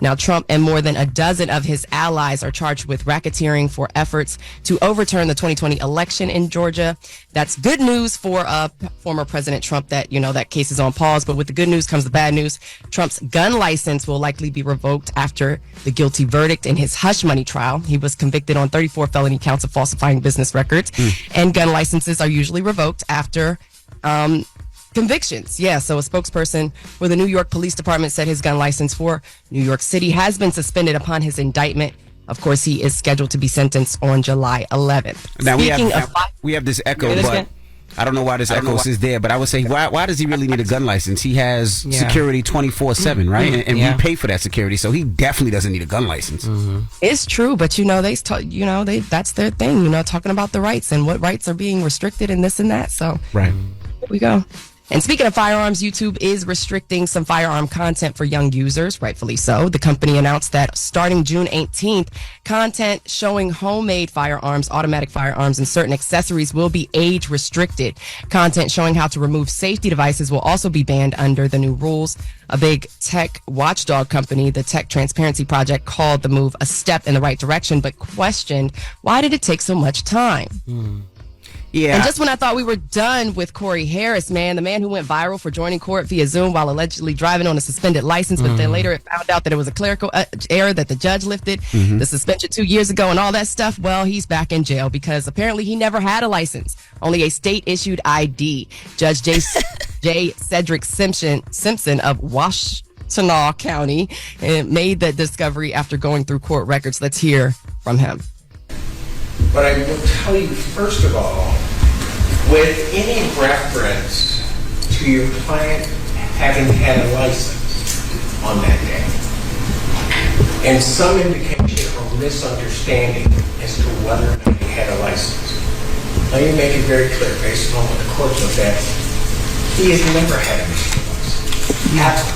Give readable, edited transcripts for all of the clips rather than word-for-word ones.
Now, Trump and more than a dozen of his allies are charged with racketeering for efforts to overturn the 2020 election in Georgia. That's good news for former President Trump that, that case is on pause. But with the good news comes the bad news. Trump's gun license will likely be revoked after the guilty verdict in his hush money trial. He was convicted on 34 felony counts of falsifying business records, and gun licenses are usually revoked after convictions. Yeah, so a spokesperson for the New York Police Department said his gun license for New York City has been suspended upon his indictment. Of course, he is scheduled to be sentenced on July 11th. Now, we have this echo, but I don't know why this echo is there, but I would say, why does he really need a gun license? He has security 24/7, right? And we pay for that security, so he definitely doesn't need a gun license. It's true, but that's their thing, talking about the rights and what rights are being restricted and this and that. So right. Here we go. And speaking of firearms, YouTube is restricting some firearm content for young users, rightfully so. The company announced that starting June 18th, content showing homemade firearms, automatic firearms, and certain accessories will be age restricted. Content showing how to remove safety devices will also be banned under the new rules. A big tech watchdog company, the Tech Transparency Project, called the move a step in the right direction, but questioned, why did it take so much time? Yeah. And just when I thought we were done with Corey Harris, man, the man who went viral for joining court via Zoom while allegedly driving on a suspended license, but then later it found out that it was a clerical error that the judge lifted the suspension 2 years ago and all that stuff. Well, he's back in jail because apparently he never had a license, only a state-issued ID. Judge J. Cedric Simpson of Washtenaw County made the discovery after going through court records. Let's hear from him. But I will tell you, first of all, with any reference to your client having had a license on that day, and some indication or misunderstanding as to whether or not he had a license, let me make it very clear, based on what the court looked at, he has never had a Michigan license, ever,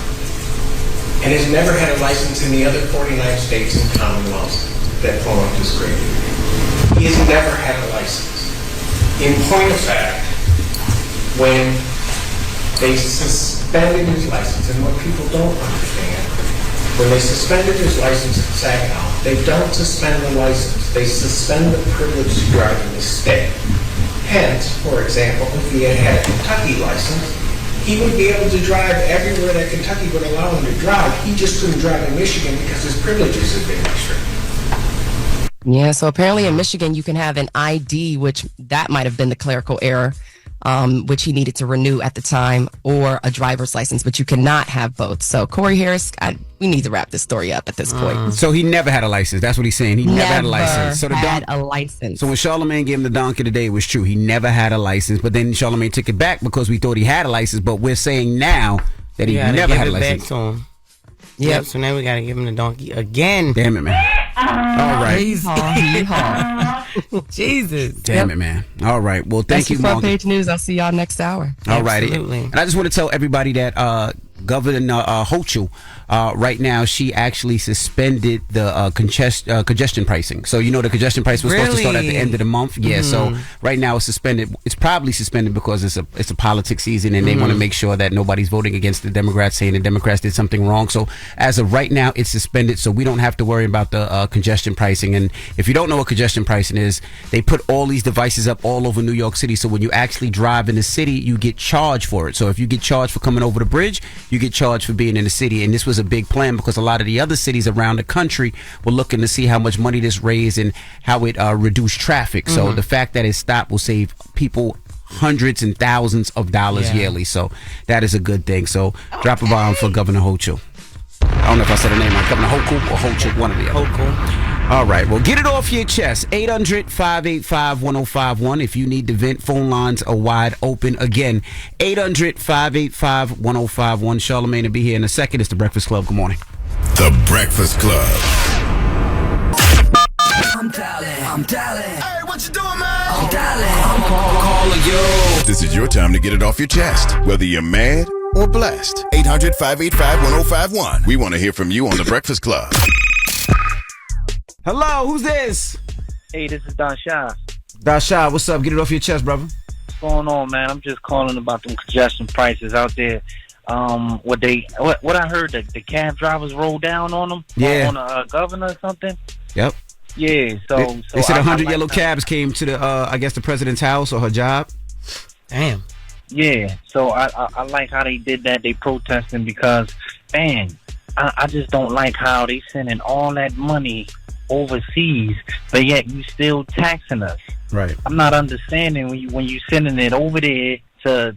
and has never had a license in the other 49 states and commonwealths that form up this grade. He has never had a license. In point of fact, when they suspended his license, and what people don't understand, when they suspended his license in Saginaw, they don't suspend the license. They suspend the privilege to drive in the state. Hence, for example, if he had a Kentucky license, he would be able to drive everywhere that Kentucky would allow him to drive. He just couldn't drive in Michigan because his privileges had been restricted. Yeah, so apparently in Michigan, you can have an ID, which that might have been the clerical error, which he needed to renew at the time, or a driver's license, but you cannot have both. So Corey Harris, we need to wrap this story up at this point. So he never had a license. That's what he's saying. He never had a license. So had a license. So when Charlamagne gave him the donkey today, it was true. He never had a license, but then Charlamagne took it back because we thought he had a license, but we're saying now that he never had a license. Back to him. Yep, so now we got to give him the donkey again. Damn it, man. All right. Jesus. Damn it, man. All right. Well, thank you, That's your Morgan. front page news. I'll see y'all next hour. All righty. Absolutely. And I just want to tell everybody that Governor Hochul, right now, she actually suspended the congestion pricing. So, the congestion price was supposed to start at the end of the month. Yeah, so right now it's suspended. It's probably suspended because it's a politics season and they want to make sure that nobody's voting against the Democrats, saying the Democrats did something wrong. So as of right now, it's suspended, so we don't have to worry about the congestion pricing. And if you don't know what congestion pricing is, they put all these devices up all over New York City. So when you actually drive in the city, you get charged for it. So if you get charged for coming over the bridge, you get charged for being in the city. And this was a big plan because a lot of the other cities around the country were looking to see how much money this raised and how it reduced traffic. So the fact that it stopped will save people hundreds and thousands of dollars yearly. So that is a good thing. So drop a bomb for Governor Hochul. I don't know if I said her name right. Governor Hochul or Hochul, one of the other. Hochul. All right. Well, get it off your chest. 800-585-1051. If you need to vent, phone lines are wide open. Again, 800-585-1051. Charlamagne will be here in a second. It's The Breakfast Club. Good morning. The Breakfast Club. I'm dialing. Hey, what you doing, man? I'm dialing. I'm calling you. This is your time to get it off your chest, whether you're mad or blessed. 800-585-1051. We want to hear from you on The Breakfast Club. Hello, who's this? Hey, this is Dasha. Dasha, what's up? Get it off your chest, brother. What's going on, man? I'm just calling about them congestion prices out there. what I heard, the cab drivers rolled down on them, on a governor or something. Yep. Yeah, so they said 100 like yellow cabs came to the I guess the president's house or her job. Damn. Yeah, so I like how they did that. They protesting because, man, I just don't like how they sending all that money overseas, but yet you still taxing us. Right. I'm not understanding when you sending it over there to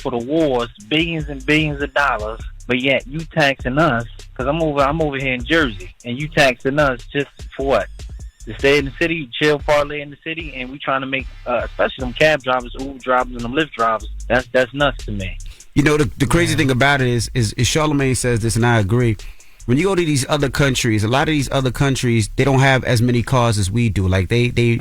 for the wars, billions and billions of dollars, but yet you taxing us, because I'm over here in Jersey, and you taxing us just for what? To stay in the city, chill, parlay in the city, and we trying to make, especially them cab drivers, Uber drivers, and them Lyft drivers. That's nuts to me. You know, the crazy thing about it is Charlamagne says this, and I agree. When you go to these other countries, a lot of these other countries, they don't have as many cars as we do. Like they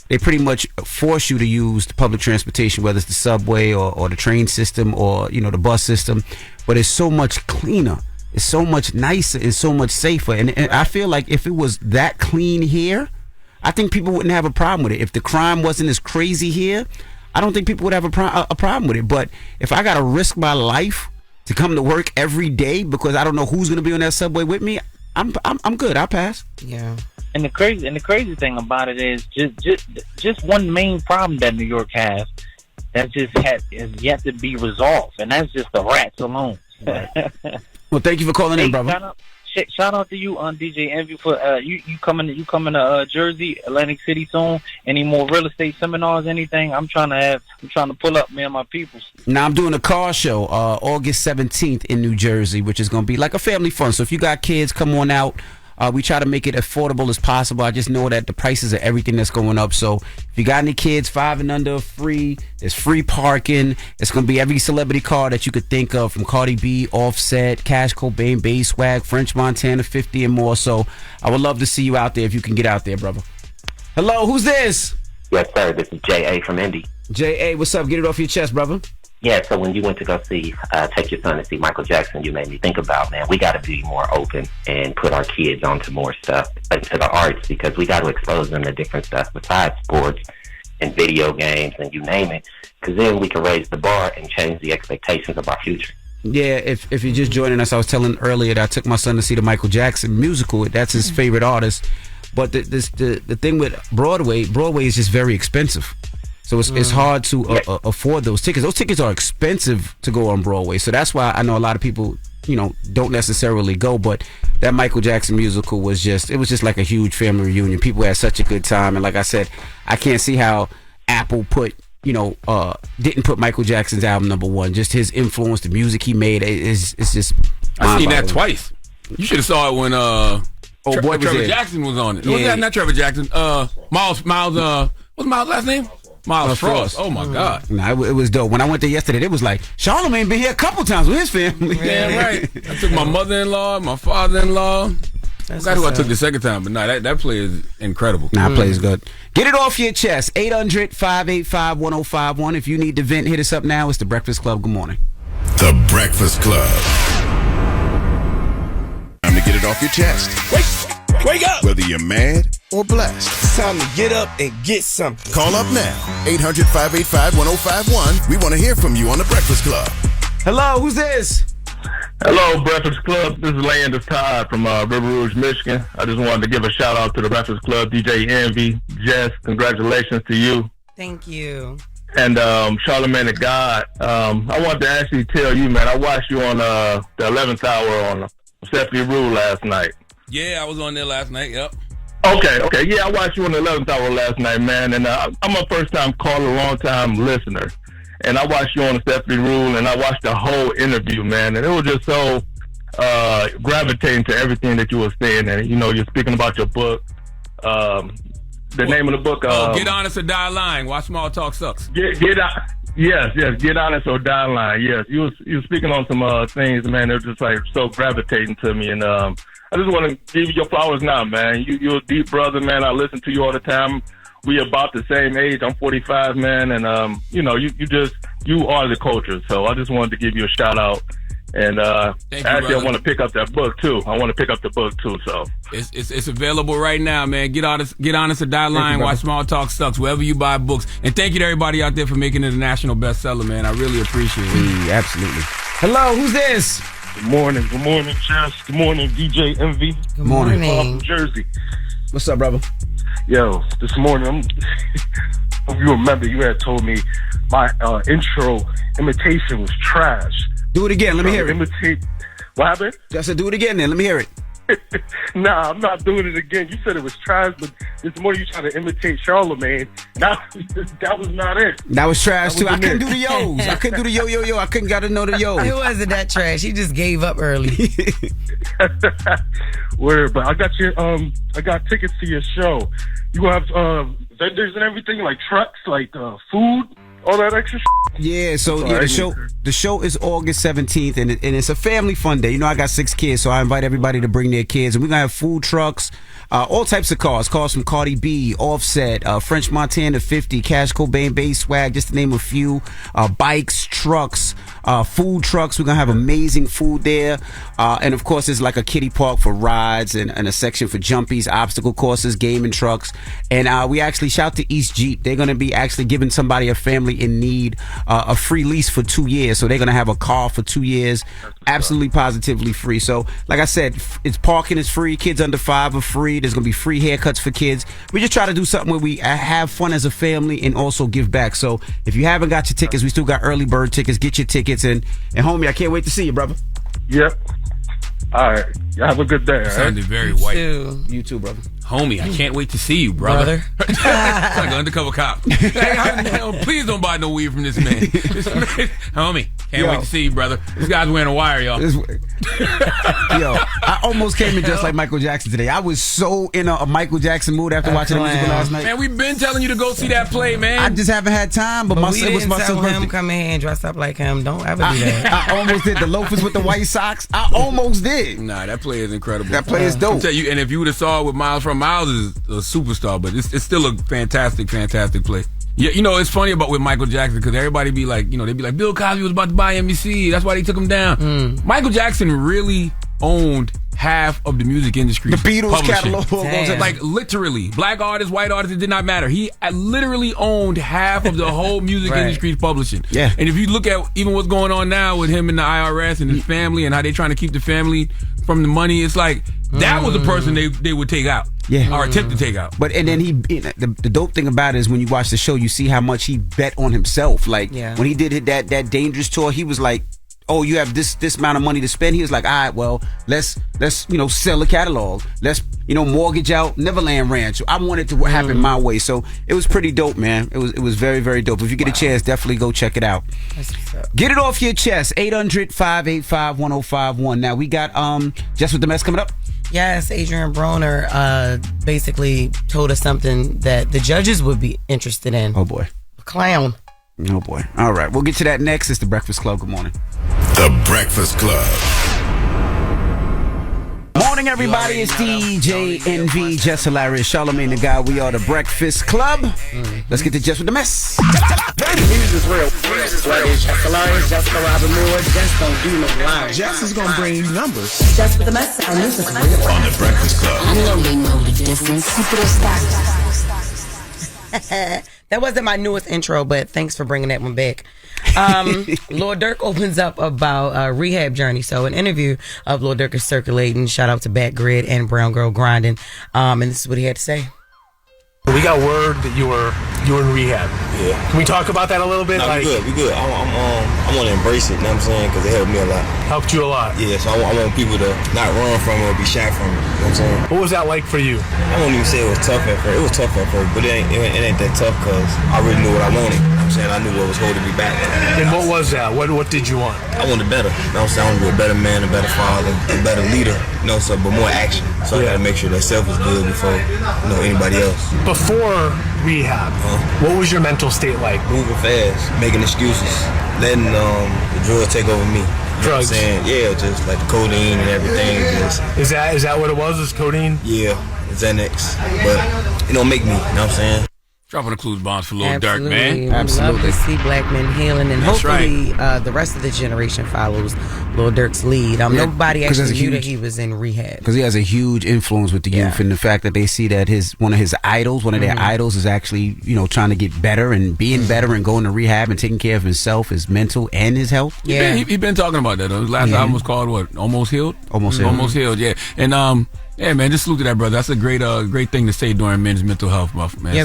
pretty much force you to use the public transportation, whether it's the subway or the train system or, you know, the bus system. But it's so much cleaner. It's so much nicer. It's so much safer. And I feel like if it was that clean here, I think people wouldn't have a problem with it. If the crime wasn't as crazy here, I don't think people would have a problem with it. But if I got to risk my life to come to work every day because I don't know who's going to be on that subway with me, I'm good. I'll pass. Yeah. And the crazy thing about it is just one main problem that New York has that is yet to be resolved, and that's just the rats alone. Well, thank you for calling in, brother. Shout out to you on DJ Envy for you coming to Jersey, Atlantic City soon. Any more real estate seminars, anything? I'm trying to pull up, man, my peoples. Now I'm doing a car show August 17th in New Jersey, which is going to be like a family fun. So if you got kids, come on out. We try to make it affordable as possible. I just know that the prices of everything that's going up. So if you got any kids, 5 and under, free. There's free parking. It's going to be every celebrity car that you could think of, from Cardi B, Offset, Cash Cobain, Bay Swag, French Montana, 50 and more. So I would love to see you out there if you can get out there, brother. Hello, who's this? Yes, sir. This is J.A. from Indy. J.A., what's up? Get it off your chest, brother. Yeah, so when you went to go see, take your son to see Michael Jackson, you made me think about, man, we got to be more open and put our kids onto more stuff, into the arts, because we got to expose them to different stuff besides sports and video games and you name it, because then we can raise the bar and change the expectations of our future. Yeah, if you're just joining us, I was telling earlier that I took my son to see the Michael Jackson musical. That's his favorite artist. But the thing with Broadway is just very expensive. So it's hard to afford those tickets. Those tickets are expensive to go on Broadway. So that's why I know a lot of people, you know, don't necessarily go. But that Michael Jackson musical was just like a huge family reunion. People had such a good time. And like I said, I can't see how Apple didn't put Michael Jackson's album #1. Just his influence, the music he made, it's just. I've seen that twice. You should have saw it when Trevor Jackson was on it. Yeah. Was that not Trevor Jackson? Miles. What's Miles' last name? Miles Frost. Oh my God. Nah, it was dope. When I went there yesterday, it was like Charlamagne been here a couple times with his family. Yeah, right. I took my mother-in-law, my father-in-law. That's who I took the second time, but that play is incredible. That play is good. Get it off your chest. 800-585-1051. If you need to vent, hit us up now. It's The Breakfast Club. Good morning. The Breakfast Club. Time to get it off your chest. Wake up! Whether you're mad or blessed. It's time to get up and get something. Call up now. 800-585-1051. We want to hear from you on The Breakfast Club. Hello, who's this? Hello, Breakfast Club. This is Landis Todd from River Rouge, Michigan. I just wanted to give a shout out to The Breakfast Club, DJ Envy, Jess. Congratulations to you. Thank you. And Charlamagne the God. I wanted to actually tell you, man, I watched you on the 11th hour on Stephanie Rule last night. Yeah, I was on there last night. Yep. Okay. Yeah, I watched you on the 11th hour last night, man. And I'm a first-time caller, long-time listener. And I watched you on the Stephanie Rule, and I watched the whole interview, man. And it was just so gravitating to everything that you were saying. And, you know, you're speaking about your book. The name of the book. Get Honest or Die Lying. Why Small Talk Sucks. Yes, Get Honest or Die Lying. Yes, you were speaking on some things, man. They're just like so gravitating to me, and I just want to give you your flowers now, man. You're a deep brother, man. I listen to you all the time. We about the same age. I'm 45, man, and you know, you are the culture. So I just wanted to give you a shout out And Thank you, actually, brother. I want to pick up that book too. So It's available right now, man. Get honest or die lying. Why Small Talk Sucks. Wherever you buy books. And thank you to everybody out there for making it a national bestseller, man. I really appreciate it. Absolutely. Hello, who's this? Good morning, Jess. Good morning, DJ MV. Good morning. From Jersey. What's up, brother? Yo, this morning, if you remember, you had told me my intro imitation was trash. Do it again. Let me hear it. Imitate. What happened? I said, do it again then. Let me hear it. Nah, I'm not doing it again. You said it was trash, but this morning you trying to imitate Charlamagne. That was not it. That was trash too. I wasn't couldn't it. do the yo's. I couldn't do the yo. I couldn't got to know the yo. It wasn't that trash. He just gave up early. Word, but I got tickets to your show. You have vendors and everything, like trucks, like food, all that extra shit. Yeah, so the show is August 17th, and it's a family fun day. You know, I got 6 kids, so I invite everybody to bring their kids, and we're gonna have food trucks, all types of cars from Cardi B, Offset, French Montana 50, Cash Cobain, Bass Swag, just to name a few, bikes, trucks, food trucks. We're gonna have amazing food there, and of course there's like a kiddie park for rides and a section for jumpies, obstacle courses, gaming trucks, and we actually shout to East Jeep. They're gonna be actually giving somebody, a family in need, a free lease for 2 years. So they're gonna have a car for 2 years, absolutely positively free. So like I said, it's parking is free, kids under 5 are free. There's gonna be free haircuts for kids. We just try to do something where we have fun as a family and also give back. So if you haven't got your tickets, we still got early bird tickets. Get your tickets, and homie, I can't wait to see you, brother. Yep. All right. You have a good day. You sounded very white. You too, brother. Homie, I can't wait to see you, brother. It's like an undercover cop. Please don't buy no weed from this man. Homie, can't wait to see you, brother. This guy's wearing a wire, y'all. Yo, I almost came in just like Michael Jackson today. I was so in a Michael Jackson mood after watching the musical last night. Man, we've been telling you to go see that play, man. I just haven't had time, but we it was didn't my tell son's birthday. him come in here and dress up like him. Don't ever do that. I almost did. The loafers with the white socks. I almost did. Nah, that play is incredible. That play is dope. I'll tell you, and if you would have saw it with Miles is a superstar, but it's still a fantastic play. Yeah, you know, it's funny about with Michael Jackson because everybody be like, they be like, Bill Cosby was about to buy NBC. That's why they took him down. Michael Jackson really owned half of the music industry. The Beatles publishing. catalog. Like literally, black artists, white artists, it did not matter. He literally owned half of the whole music industry's publishing. Yeah. And if you look at even what's going on now with him and the IRS and his family and how they trying to keep the family from the money, it's like that was the person they would take out. Yeah. Or attempt to take out. But and then the dope thing about it is when you watch the show, you see how much he bet on himself. Like when he did that Dangerous tour, he was like, oh, you have this amount of money to spend. He was like, all right, well, let's sell the catalog. Let's mortgage out Neverland Ranch. I want it to happen my way. So it was pretty dope, man. It was very, very dope. If you get a chance, definitely go check it out. Get it off your chest. 800-585-1051. Now we got Jess With The Mess coming up. Yes, Adrian Broner basically told us something that the judges would be interested in. Oh boy. A clown. Oh boy. All right, we'll get to that next. It's The Breakfast Club. Good morning. The Breakfast Club. Morning, everybody. It's DJ NV, Jess Hilarious, Charlamagne the Guy. We are The Breakfast Club. Let's get to Jess With The Mess. News is real. Jess Hilarious, Jess Robin Moore. Jess don't do no lying. Jess is gonna bring you numbers. Jess With The Mess. And this is real. On The Breakfast Club. I know they know the difference. That wasn't my newest intro, but thanks for bringing that one back. Lord Durk opens up about a rehab journey. So an interview of Lord Durk is circulating. Shout out to Back Grid and Brown Girl Grinding. And this is what he had to say. We got word that you were in rehab. Yeah. Can we talk about that a little bit? No, we good. I want to embrace it, you know what I'm saying? Because it helped me a lot. Helped you a lot? Yeah, so I want people to not run from it or be shy from it, you know what I'm saying? What was that like for you? I won't even say it was tough at first. It was tough at first, but it ain't that tough because I really knew what I wanted. You know what I'm saying? I knew what was holding me back. And what was that? What did you want? I wanted better. You know what I'm saying? I wanted to be a better man, a better father, a better leader, you know, but more action. So I got to make sure that self is good before, anybody else. Before rehab, what was your mental state like? Moving fast, making excuses, letting the drugs take over me. Drugs? You know what I'm saying? Yeah, just like the codeine and everything. Is that what it was? Is codeine? Yeah, Xanax. But it don't make me, you know what I'm saying? Dropping the clues bombs for Lil Durk, man. We love to see black men healing, and That's hopefully the rest of the generation follows Lil Durk's lead. Nobody actually knew that he was in rehab. Because he has a huge influence with the youth, and the fact that they see that one of their idols is actually, trying to get better and being better and going to rehab and taking care of himself, his mental and his health. Yeah, he been talking about that. His last album was called what? Almost Healed. Almost Healed. Yeah, and yeah, man, just salute to that brother. That's a great thing to say during men's mental health month, man.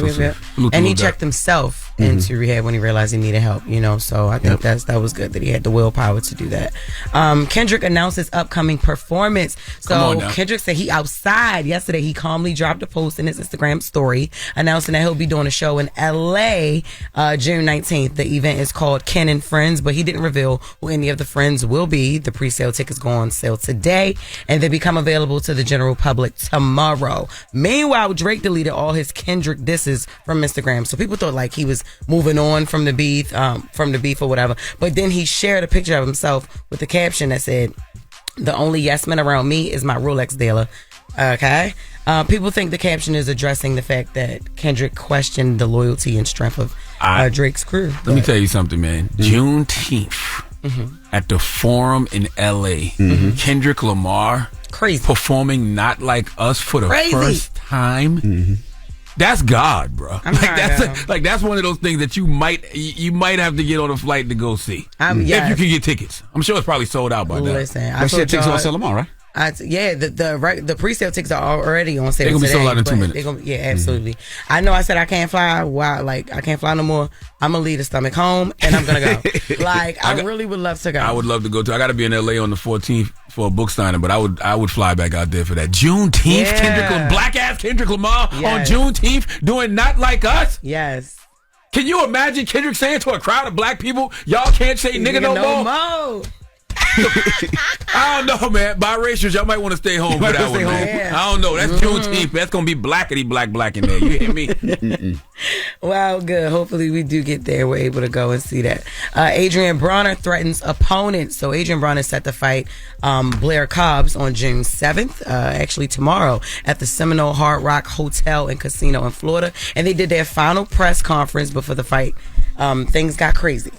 And he checked himself into rehab when he realized he needed help, so I think that was good that he had the willpower to do that. Kendrick announced his upcoming performance. So Kendrick said he outside yesterday. He calmly dropped a post in his Instagram story announcing that he'll be doing a show in LA June 19th. The event is called Ken and Friends, but he didn't reveal who any of the friends will be. The pre-sale tickets go on sale today and they become available to the general public tomorrow. Meanwhile, Drake deleted all his Kendrick disses from Instagram, so people thought like he was moving on from the beef or whatever. But then he shared a picture of himself with the caption that said, "The only yes man around me is my Rolex dealer." Okay. People think the caption is addressing the fact that Kendrick questioned the loyalty and strength of Drake's crew. Let me tell you something, man. Juneteenth at the Forum in LA. Kendrick Lamar performing Not Like Us for the first time. That's God, bro. That's one of those things that you might have to get on a flight to go see. If you can get tickets. I'm sure it's probably sold out by now. Listen, I said tickets on sale tomorrow, right? The pre-sale tickets are already on sale. They're gonna today, be sold out in 2 minutes. Absolutely. I know. I said I can't fly. I can't fly no more. I'm gonna leave the stomach home and I'm gonna go. I really would love to go. I would love to go too. I got to be in LA on the 14th for a book signing, but I would fly back out there for that Juneteenth. Black ass Kendrick Lamar on Juneteenth doing Not Like Us. Yes. Can you imagine Kendrick saying to a crowd of black people, "Y'all can't say nigga no more"? I don't know, man. Biracials, y'all might want to stay home for that one, man. Yeah. I don't know. That's Juneteenth. That's going to be blackety black in there. You hear me? Well, good. Hopefully we do get there. We're able to go and see that. Adrian Bronner threatens opponents. So Adrian Bronner is set to fight Blair Cobbs on June 7th, actually tomorrow, at the Seminole Hard Rock Hotel and Casino in Florida. And they did their final press conference before the fight. Things got crazy.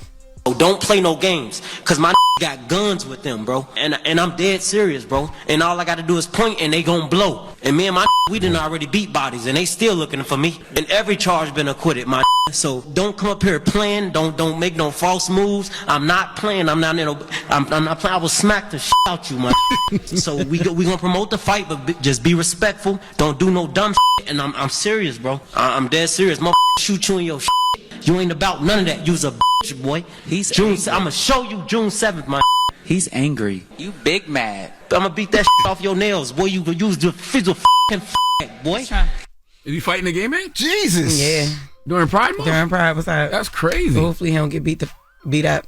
Don't play no games, cause my got guns with them, bro. And I'm dead serious, bro. And all I gotta do is point and they gon' blow. And me and my we done already beat bodies and they still looking for me. And every charge been acquitted, my so don't come up here playing. Don't make no false moves. I'm not playing. I'm not playing. I will smack the out you, my So we gonna promote the fight, but just be respectful. Don't do no dumb And I'm serious, bro. I'm dead serious. Shoot you in your You ain't about none of that. You's a bitch, boy. I'ma show you June 7th, my He's angry. You big mad. I'ma beat that off your nails, boy. You use the physical boy. Is he fighting the game, man? Jesus. Yeah. During Pride Month? During Pride, what's that? That's crazy. Hopefully he don't get beat up.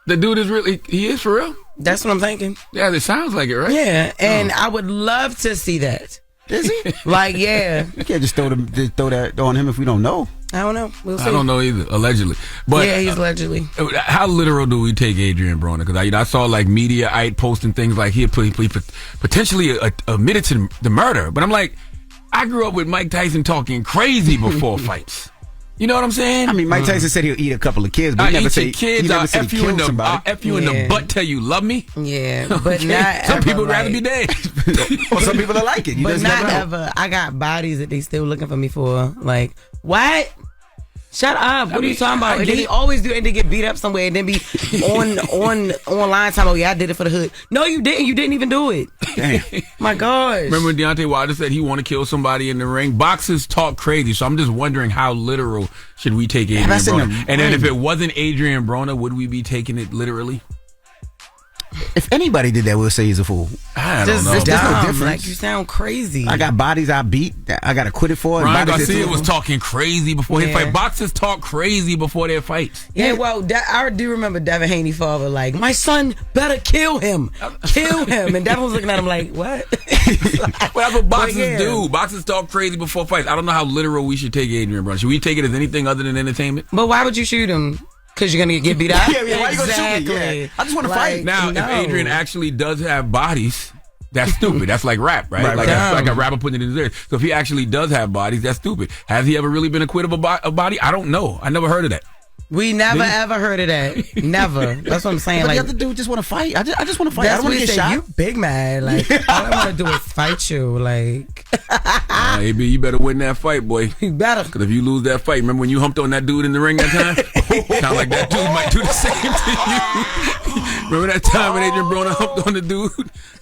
The dude is really, he is for real? That's what I'm thinking. Yeah, it sounds like it, right? Yeah, and I would love to see that. Is he? Yeah. You can't just throw that on him if we don't know. I don't know. We'll see. I don't know either. Allegedly, but yeah, he's allegedly. How literal do we take Adrian Broner? Because I saw like Mediaite posting things like he potentially admitted to the murder. But I'm like, I grew up with Mike Tyson talking crazy before fights. You know what I'm saying? I mean, Mike Tyson said he'll eat a couple of kids, but he never said kids. I'll F you in the butt till you love me. Yeah, but not some people would rather be dead. Or some people that like it. But not ever. I got bodies that they still looking for me for. Like, what? Shut up. What are you talking about? And then he always do and they get beat up somewhere and then be online time. Oh yeah, I did it for the hood. No, you didn't. You didn't even do it. Damn. My gosh. Remember when Deontay Wilder said he want to kill somebody in the ring? Boxers talk crazy, so I'm just wondering how literal should we take Adrian Broner? And then if it wasn't Adrian Broner, would we be taking it literally? If anybody did that, we'll say he's a fool. I don't know. There's no difference. Like, you sound crazy. I got bodies I beat. I got acquitted for. Ryan Garcia was talking crazy before his fight. Boxers talk crazy before their fights. Yeah, well, I do remember Devin Haney father like, my son better kill him. Kill him. And Devin was looking at him like, what? Well, that's what boxers do. Boxers talk crazy before fights. I don't know how literal we should take Adrian Broner. Should we take it as anything other than entertainment? But why would you shoot him? Because you're going to get beat up? Yeah, why you going to shoot me? Yeah. I just want to fight. Now, if Adrian actually does have bodies, That's stupid. That's like rap, right? Right, like, right. like a rapper putting it in his ear. So if he actually does have bodies, that's stupid. Has he ever really been acquitted of a body? I don't know. I never heard of that. We never ever heard of that. Never. That's what I'm saying. But Like, the other dude just want to fight. I just want to fight. I that's don't what want he to get said. shot. You big man. Like, all I want to do is fight you. Like, AB, you better win that fight, boy. You better. Because if you lose that fight, remember when you humped on that dude in the ring that time? Sound like that dude might do the same to you. Remember that time when Adrian Broner humped on the dude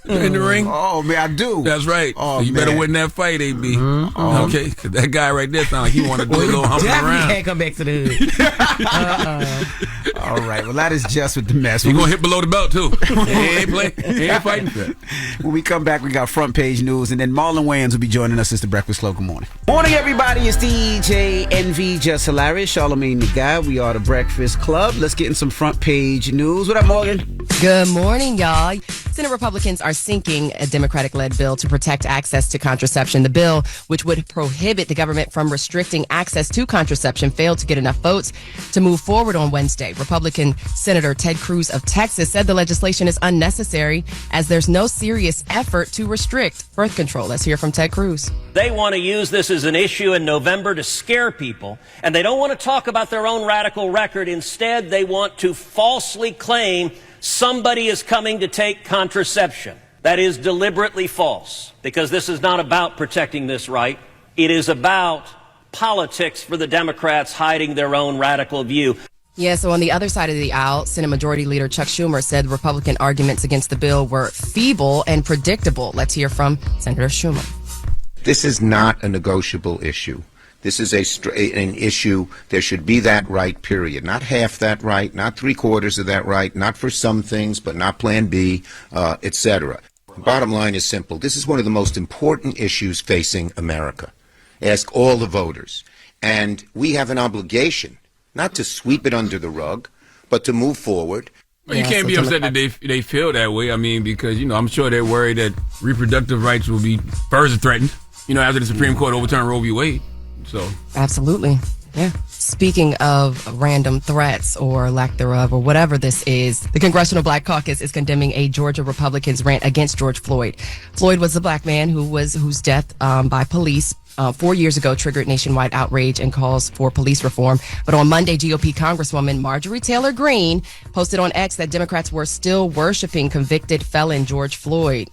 in the ring? Oh, man, I do. That's right. Oh, So you better win that fight, AB. Okay? Because that guy right there sound like he want to do a little humping definitely around. can't come back to the hood. All right. Well, that is Jess with the mess. He going to hit below the belt, too. He ain't fighting for that. When we come back, we got front page news, and then Marlon Wayans will be joining us. It's the Breakfast Club. Good morning. Morning, everybody. It's DJ NV, Jess Hilarious, Charlamagne the Guy. We are the Breakfast Club. Let's get in some front page news. What up, Morgan? Good morning, y'all. Senate Republicans are sinking a Democratic-led bill to protect access to contraception. The bill, which would prohibit the government from restricting access to contraception, failed to get enough votes to move forward on Wednesday. Republican Senator Ted Cruz of Texas said the legislation is unnecessary as there's no serious effort to restrict birth control. Let's hear from Ted Cruz. They want to use this as an issue in November to scare people, and they don't want to talk about their own radical record. Instead, they want to falsely claim somebody is coming to take contraception. That is deliberately false, because this is not about protecting this right. It is about politics for the Democrats hiding their own radical view. Yeah, so on the other side of the aisle, Senate Majority Leader Chuck Schumer said Republican arguments against the bill were feeble and predictable. Let's hear from Senator Schumer. This is not a negotiable issue. This is an issue. There should be that right, period. Not half that right, not three-quarters of that right, not for some things, but not Plan B, etc. The bottom line is simple. This is one of the most important issues facing America. Ask all the voters. And we have an obligation not to sweep it under the rug, but to move forward. Well, you can't be upset that they feel that way. I mean, because, I'm sure they're worried that reproductive rights will be further threatened, after the Supreme Court overturned Roe v. Wade. So Absolutely. Yeah. Speaking of random threats or lack thereof or whatever this is, the Congressional Black Caucus is condemning a Georgia Republican's rant against George Floyd. Floyd was the black man whose death by police 4 years ago triggered nationwide outrage and calls for police reform. But on Monday, GOP Congresswoman Marjorie Taylor Greene posted on X that Democrats were still worshiping convicted felon George Floyd.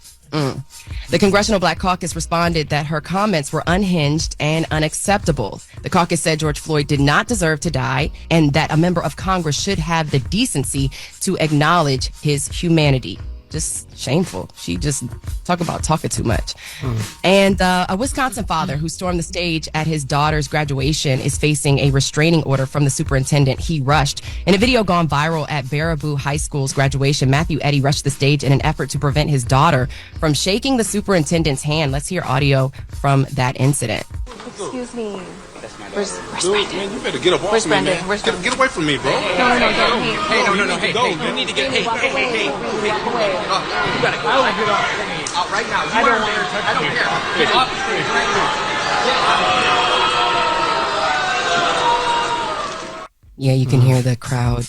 The Congressional Black Caucus responded that her comments were unhinged and unacceptable. The caucus said George Floyd did not deserve to die and that a member of Congress should have the decency to acknowledge his humanity. Just shameful. She just talking too much. And a Wisconsin father who stormed the stage at his daughter's graduation is facing a restraining order from the superintendent he rushed. In a video gone viral at Baraboo High School's graduation, Matthew Eddy rushed the stage in an effort to prevent his daughter from shaking the superintendent's hand. Let's hear audio from that incident. Excuse me. Where's Dude, Brendan? man, you better get up off me, man. Get away from me, bro. No. Hey, You need to get. Hey. You gotta go. I get off. Right now. I don't care. Get off the stage right now. Yeah, you can hear the crowd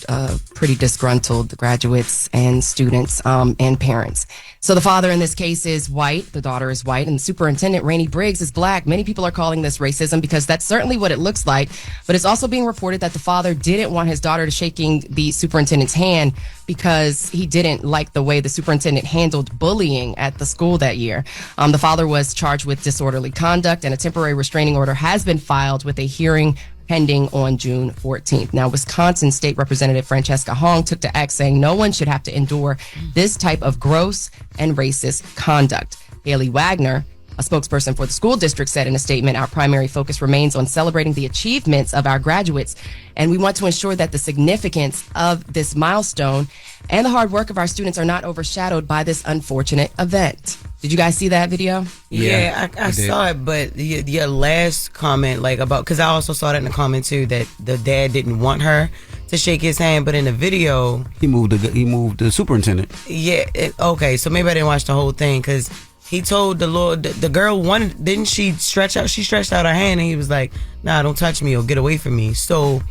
pretty disgruntled, the graduates and students and parents. So the father in this case is white, the daughter is white, and the superintendent, Rainey Briggs, is black. Many people are calling this racism because that's certainly what it looks like. But it's also being reported that the father didn't want his daughter to shaking the superintendent's hand because he didn't like the way the superintendent handled bullying at the school that year. The father was charged with disorderly conduct, and a temporary restraining order has been filed with a hearing pending on June 14th. Now, Wisconsin State Representative Francesca Hong took to X saying no one should have to endure this type of gross and racist conduct. Haley Wagner, a spokesperson for the school district, said in a statement, "Our primary focus remains on celebrating the achievements of our graduates, and we want to ensure that the significance of this milestone and the hard work of our students are not overshadowed by this unfortunate event." Did you guys see that video? Yeah, I saw it, but your last comment, because I also saw that in the comment too, that the dad didn't want her to shake his hand, but in the video he moved the superintendent. Yeah, okay, so maybe I didn't watch the whole thing because he told the girl wanted, didn't she stretch out? She stretched out her hand and he was like, "Nah, don't touch me or get away from me." So,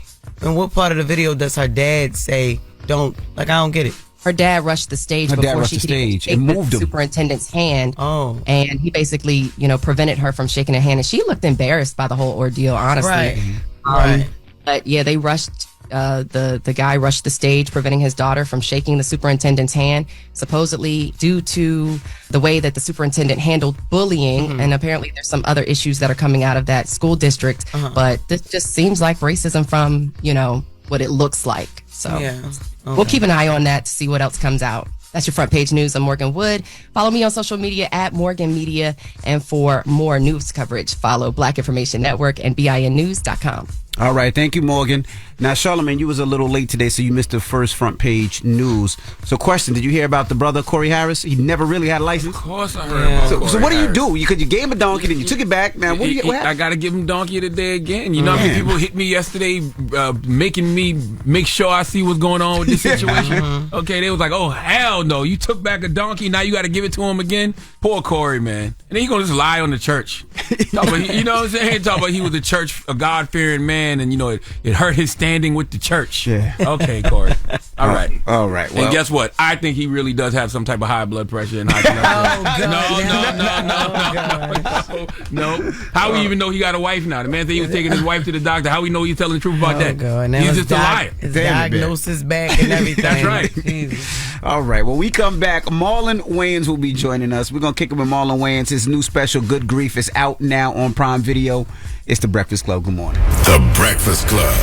in what part of the video does her dad say, "Don't"? I don't get it. Her dad rushed the stage before she could even shake the superintendent's hand. Oh. And he basically, prevented her from shaking her hand. And she looked embarrassed by the whole ordeal, honestly. Right. Right. But yeah, they rushed. The guy rushed the stage, preventing his daughter from shaking the superintendent's hand, supposedly due to the way that the superintendent handled bullying. And apparently there's some other issues that are coming out of that school district. But this just seems like racism from, what it looks like. So we'll keep an eye on that to see what else comes out. That's your front page news. I'm Morgan Wood. Follow me on social media at Morgan Media. And for more news coverage, follow Black Information Network and BINnews.com. All right, thank you, Morgan. Now, Charlamagne, you was a little late today, so you missed the first front page news. So, question, did you hear about the brother, Corey Harris? He never really had a license? Of course I heard about Corey So what do you Harris. do? Because you gave him a donkey, then you took it back. Now, what I got to give him donkey of the day again. You know how many people hit me yesterday making me make sure I see what's going on with this situation? Okay, they was like, oh, hell no. You took back a donkey, now you got to give it to him again? Poor Corey, man. And then he going to just lie on the church. Talk about, you know what I'm saying? Talk about he was a God-fearing man, and, it hurt his standing with the church. Yeah. Okay, Corey. All right. All right. Well, and guess what? I think he really does have some type of high blood pressure and high cholesterol. No. How we even know he got a wife now? The man said he was taking his wife to the doctor. How we know he's telling the truth about that? God. He's just a liar. His diagnosis back and everything. That's right. All right. Well, we come back. Marlon Wayans will be joining us. We're going to kick him with Marlon Wayans. His new special, Good Grief, is out now on Prime Video. It's The Breakfast Club. Good morning. The Breakfast Club.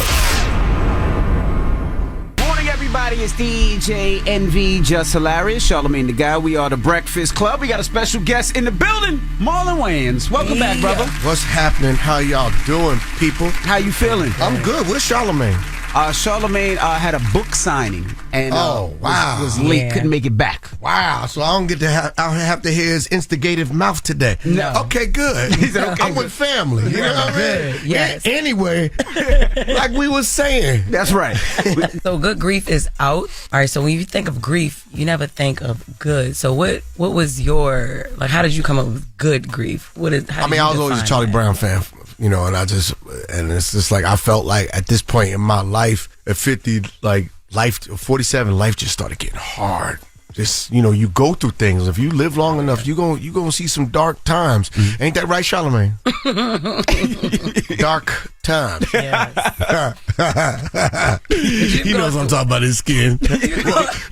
Morning, everybody. It's DJ NV, Jess Hilarious, Charlamagne the Guy. We are The Breakfast Club. We got a special guest in the building, Marlon Wayans. Welcome back, brother. What's happening? How y'all doing, people? How you feeling? I'm good. Where's Charlamagne? Charlamagne had a book signing and was late, couldn't make it back. Wow, so I don't get to I have to hear his instigative mouth today. No. Okay, good. He said, okay, I'm with family. You know what I mean? Yes. Anyway, like we was saying. That's right. So Good Grief is out. All right, so when you think of grief, you never think of good. So what was your, how did you come up with Good Grief? I was always a Charlie Brown fan. And it's just like I felt like at this point in my life, at 50, 47, life just started getting hard. Just, you go through things. If you live long enough, you gonna see some dark times. Ain't that right, Charlamagne? Dark times. Yes. He knows I'm talking about his skin.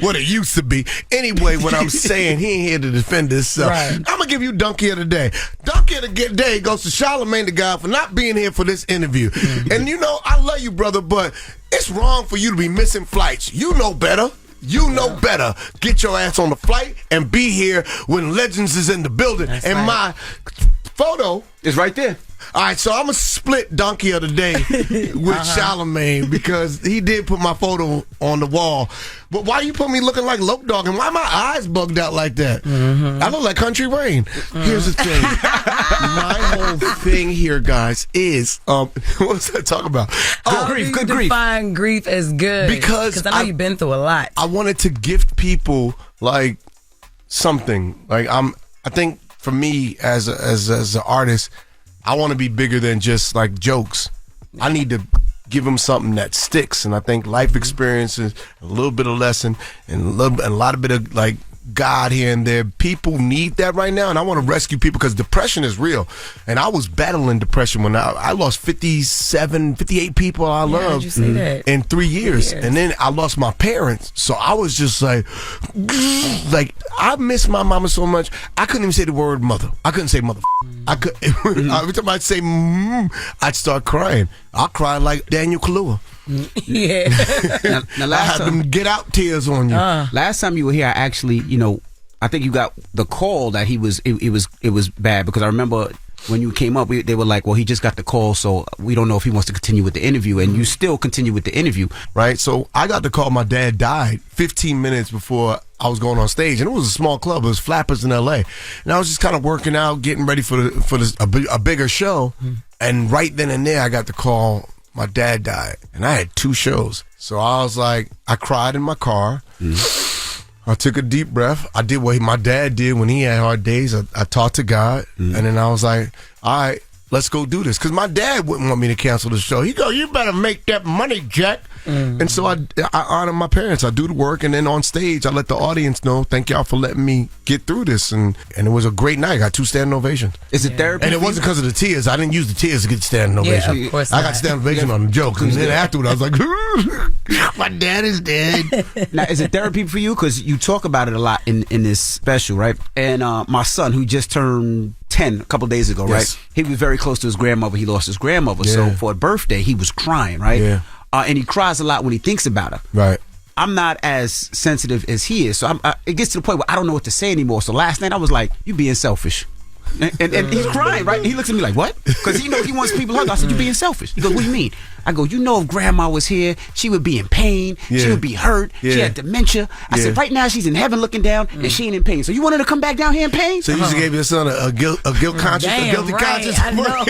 what it used to be. Anyway, what I'm saying, he ain't here to defend himself. Right. I'm gonna give you Donkey of the Day. Donkey of the Day goes to Charlamagne the Guy for not being here for this interview. And I love you, brother, but it's wrong for you to be missing flights. You know better. You know better. Get your ass on the flight and be here when Legends is in the building. That's and right. my photo is right there. All right, so I'm going to split Donkey of the Day with Charlamagne because he did put my photo on the wall. But why you put me looking like Loke Dog and why my eyes bugged out like that? I look like Country Rain. Here's the thing. My whole thing here, guys, is what was I talking about? Good grief. Define grief as good because I know you've been through a lot. I wanted to gift people something. I think for me as an artist, I want to be bigger than just jokes. I need to give them something that sticks, and I think life experiences, a little bit of lesson, and a lot of bit of God here and there. People need that right now, and I want to rescue people because depression is real. And I was battling depression when I lost 58 people I loved you say that? in 3 years. And then I lost my parents. So I was just I miss my mama so much. I couldn't even say the word mother. I couldn't say mother. I could every time I'd say I'd start crying. I cried like Daniel Kaluuya. Yeah. Now I had them get out tears on you. Last time you were here, I actually, I think you got the call that it was bad because I remember when you came up, they were like, well, he just got the call, so we don't know if he wants to continue with the interview, and you still continue with the interview. Right, so I got the call my dad died 15 minutes before I was going on stage, and it was a small club. It was Flappers in L.A., and I was just kind of working out, getting ready for a bigger show, and right then and there, I got the call, my dad died, and I had 2 shows. So I was like, I cried in my car. I took a deep breath. I did what my dad did when he had hard days. I talked to God, and then I was like, all right, let's go do this. Because my dad wouldn't want me to cancel the show. He go, you better make that money, Jack. And so I honor my parents. I do the work, and then on stage, I let the audience know, thank y'all for letting me get through this. And it was a great night. I got 2 standing ovations. Is it therapy? And it wasn't because of the tears. I didn't use the tears to get the standing ovation. Yeah, of course I not. got standing ovation on the joke. And then afterward, I was like, my dad is dead. Now, is it therapy for you? Because you talk about it a lot in this special, right? And my son, who just turned 10 a couple of days ago, Yes. right? He was very close to his grandmother. He lost his grandmother. Yeah. So for a birthday, he was crying, right? Yeah. And he cries a lot when he thinks about her. Right. I'm not as sensitive as he is. So it gets to the point where I don't know what to say anymore. So last night I was like, you being selfish. And he's crying, right? And he looks at me like, what? Because he wants people to hug. I said, you're being selfish. He goes, what do you mean? I go, if grandma was here, she would be in pain. Yeah. She would be hurt. Yeah. She had dementia. I said, right now she's in heaven looking down and she ain't in pain. So you want her to come back down here in pain? So you just gave your son a guilt conscience, Damn a guilty right, conscience. I know.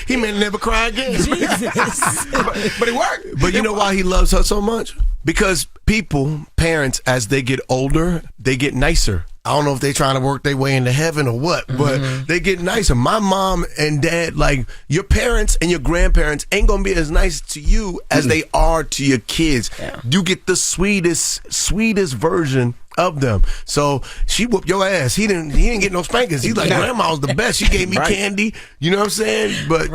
He may never cry again. Jesus. But it worked. But you know why he loves her so much? Because parents, as they get older, they get nicer. I don't know if they trying to work their way into heaven or what, but they get nicer. My mom and dad, like your parents and your grandparents ain't gonna be as nice to you as they are to your kids. Yeah. You get the sweetest version of them. So she whooped your ass. He didn't get no spankings. He's like, grandma was the best. She gave me candy. You know what I'm saying? But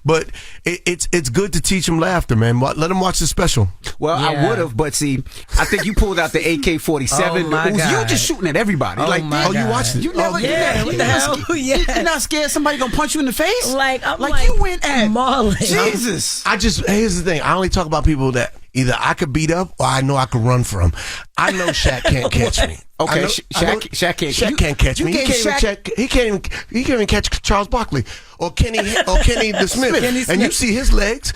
but it's good to teach them laughter, man. Let them watch the special. Well, I would have, but see, I think you pulled out the AK-47. Oh, my God. You just shooting at everybody. Oh, like, my you God. watched it? You never, what the hell? You're not scared somebody gonna punch you in the face? I'm like you went at Marlon. Jesus. Here's the thing. I only talk about people that either I could beat up or I know I could run from. I know Shaq can't catch me. Okay, Shaq can't catch me. He can't even catch Charles Barkley or Kenny the Smith. And you see his legs.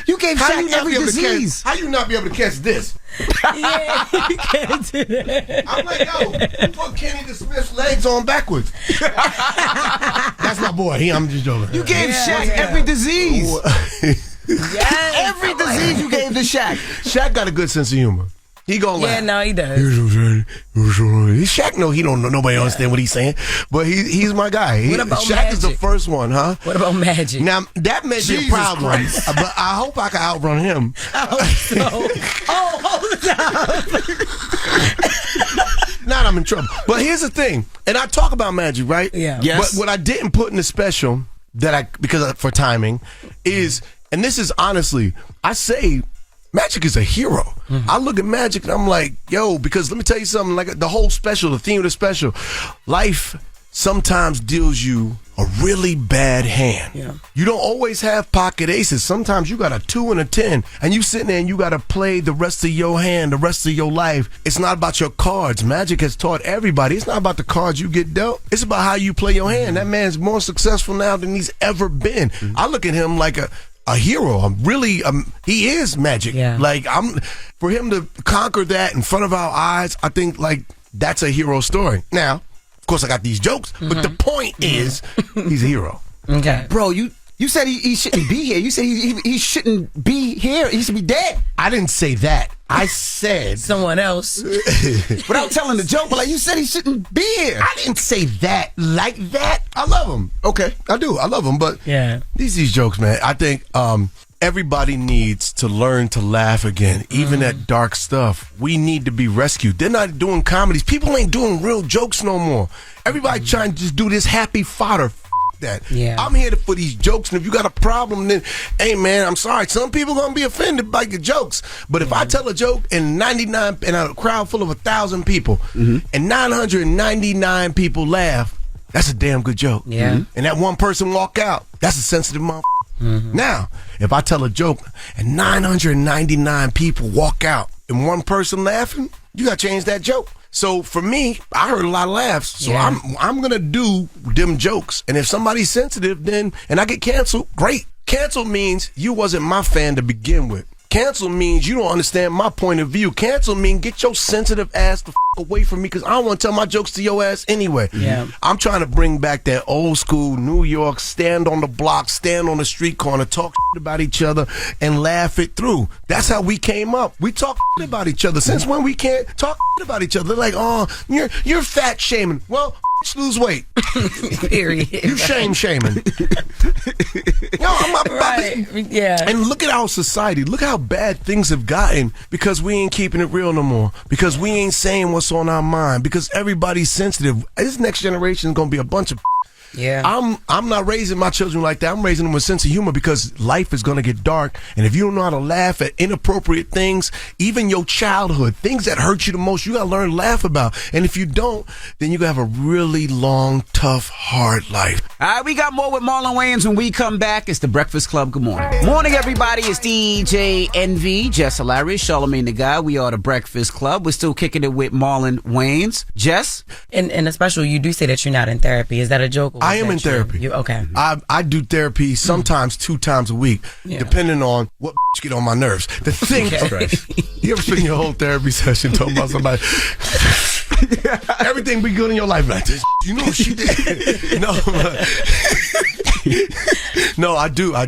You gave Shaq every disease. How you not be able to catch this? Yeah, you can't do that. I'm like, yo, who put Kenny the Smith's legs on backwards? That's my boy. I'm just joking. You gave Shaq every disease. Yes, every disease you gave to Shaq. Shaq got a good sense of humor. He gonna laugh. Yeah, no, he does. Shaq know he don't know nobody understand what he's saying, but he's my guy. What about Shaq Magic? is the first one, huh? What about Magic? Now that may be a problem, but I hope I can outrun him. I hope so. Hold on. Now I'm in trouble. But here's the thing, and I talk about Magic, right? Yeah. Yes. But what I didn't put in the special because for timing is, and this is honestly, I say Magic is a hero. I look at Magic and I'm like, yo, because let me tell you something, like the whole special, the theme of the special, life sometimes deals you a really bad hand. Yeah. You don't always have pocket aces. Sometimes you got a 2 and a 10 and you sitting there and you got to play the rest of your hand, the rest of your life. It's not about your cards. Magic has taught everybody. It's not about the cards you get dealt. It's about how you play your hand. That man's more successful now than he's ever been. I look at him like a hero. He is Magic. Yeah. Like for him to conquer that in front of our eyes, I think like that's a hero story. Now, of course, I got these jokes, but the point is, he's a hero. Okay, bro, you said he shouldn't be here. You said he shouldn't be here. He should be dead. I didn't say that. I said someone else. Without telling the joke, but like you said, he shouldn't be here. I didn't say that like that. I love him. Okay, I do. I love him, but these jokes, man. I think everybody needs to learn to laugh again, even at dark stuff. We need to be rescued. They're not doing comedies. People ain't doing real jokes no more. Everybody trying to just do this happy fodder. That. Yeah. I'm here for these jokes, and if you got a problem, then hey man, I'm sorry. Some people gonna be offended by your jokes, but if I tell a joke and 99 in a crowd full of 1,000 people, and 999 people laugh, that's a damn good joke. Yeah. And that one person walk out, that's a sensitive motherfucker. Now, if I tell a joke and 999 people walk out and one person laughing, you gotta change that joke. So for me, I heard a lot of laughs. So I'm gonna do them jokes. And if somebody's sensitive, then and I get canceled, great. Cancel means you wasn't my fan to begin with. Cancel means you don't understand my point of view. Cancel means get your sensitive ass the away from me because I don't want to tell my jokes to your ass anyway. Yeah. I'm trying to bring back that old school New York, stand on the block, stand on the street corner, talk about each other and laugh it through. That's how we came up. We talk about each other. Since when we can't talk about each other? Like, oh, you're fat shaming. Well, lose weight. Period. You shaming. Right. Yeah. And look at our society. Look how bad things have gotten because we ain't keeping it real no more. Because we ain't saying what's on our mind. Because everybody's sensitive. This next generation is gonna be a bunch of. Yeah. I'm not raising my children like that. I'm raising them with a sense of humor because life is going to get dark. And if you don't know how to laugh at inappropriate things, even your childhood, things that hurt you the most, you got to learn to laugh about. And if you don't, then you're going to have a really long, tough, hard life. All right, we got more with Marlon Wayans when we come back. It's the Breakfast Club. Good morning. Morning, everybody. It's DJ Envy, Jess Hilarious, Charlamagne the Guy. We are the Breakfast Club. We're still kicking it with Marlon Wayans. Jess? And a special, you do say that you're not in therapy. Is that a joke? I am in therapy. Okay. I do therapy sometimes 2 times a week, depending on what get on my nerves. The thing, you ever spend your whole therapy session talking about somebody? Everything be good in your life like this. You know what she did. No, I do. I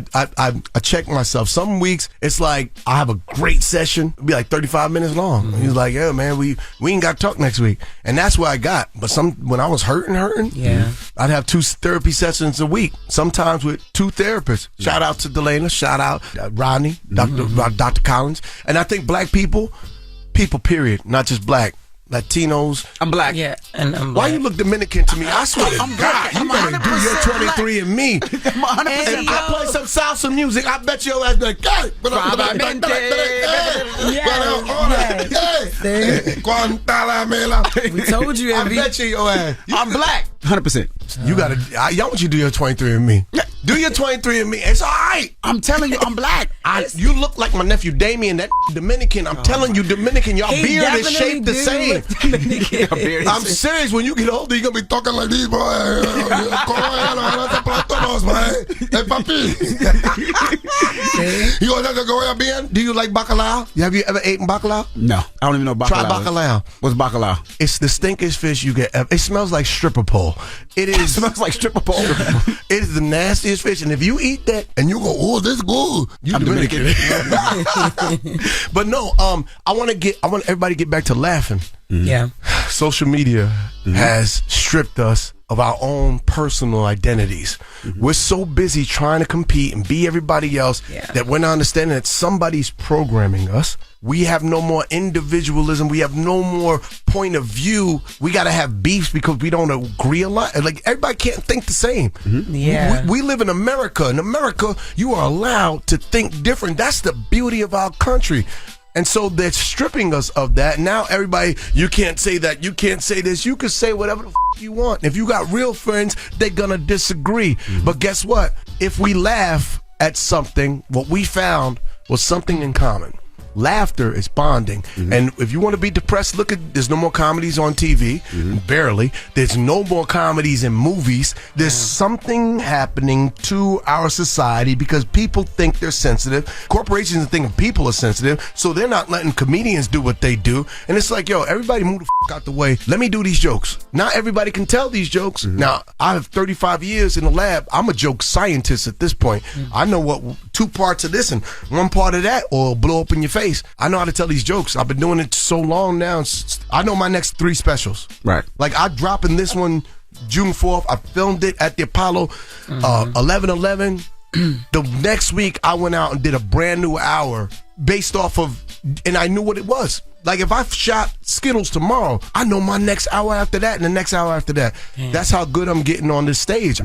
check myself. Some weeks it's like I have a great session. It'll be like 35 minutes long. He's like, yeah, man, we ain't got to talk next week. And that's what I got. But when I was hurting, I'd have 2 therapy sessions a week, sometimes with 2 therapists. Shout out to Delana, shout out Rodney, Dr. Collins. And I think black people, period, not just black. Latinos. I'm black. Yeah, and I'm Why black. you look Dominican to me? I swear to God, you better do your 23 and me. I'm 100% And I play some salsa music. I bet your ass like, I told you, Envy. bet you your ass. I'm black. 100%. You gotta. I want you to do your 23 and me. Do your 23 and me. It's all right. I'm telling you, I'm black. You look like my nephew Damien, that Dominican. I'm telling you, Dominican, your beard is shaped the same. I'm serious. When you get older, you're gonna be talking like these boys. Do you like bacalao? Have you ever eaten bacalao? No, I don't even know bacalao. Try bacalao. What's bacalao? It's the stinkiest fish you get ever. It smells like stripper pole. It is. It smells like stripper pole. It is the nastiest fish, and if you eat that and you go, oh, this good, you Dominican. But no, I want everybody to get back to laughing. Yeah. Social media has stripped us of our own personal identities. We're so busy trying to compete and be everybody else that we're not understanding that somebody's programming us. We have no more individualism. We have no more point of view. We got to have beefs because we don't agree a lot. Like, everybody can't think the same. Yeah. We live in America. In America, you are allowed to think different. That's the beauty of our country. And so they're stripping us of that. Now everybody, you can't say that, you can't say this, you can say whatever the you want. If you got real friends, they're gonna disagree. But guess what? If we laugh at something, what we found was something in common. Laughter is bonding. And if you want to be depressed, there's no more comedies on TV. Barely. There's no more comedies in movies. There's something happening to our society because people think they're sensitive. Corporations think people are sensitive, so they're not letting comedians do what they do. And it's like, yo, everybody move the out the way. Let me do these jokes. Not everybody can tell these jokes. Now, I have 35 years in the lab. I'm a joke scientist at this point. I know what 2 parts of this and 1 part of that or blow up in your face. I know how to tell these jokes. I've been doing it so long now. I know my next 3 specials. Right. Like, I dropping this one June 4th. I filmed it at the Apollo 11/11. The next week, I went out and did a brand new hour based off of, and I knew what it was. Like, if I shot Skittles tomorrow, I know my next hour after that and the next hour after that. That's how good I'm getting on this stage.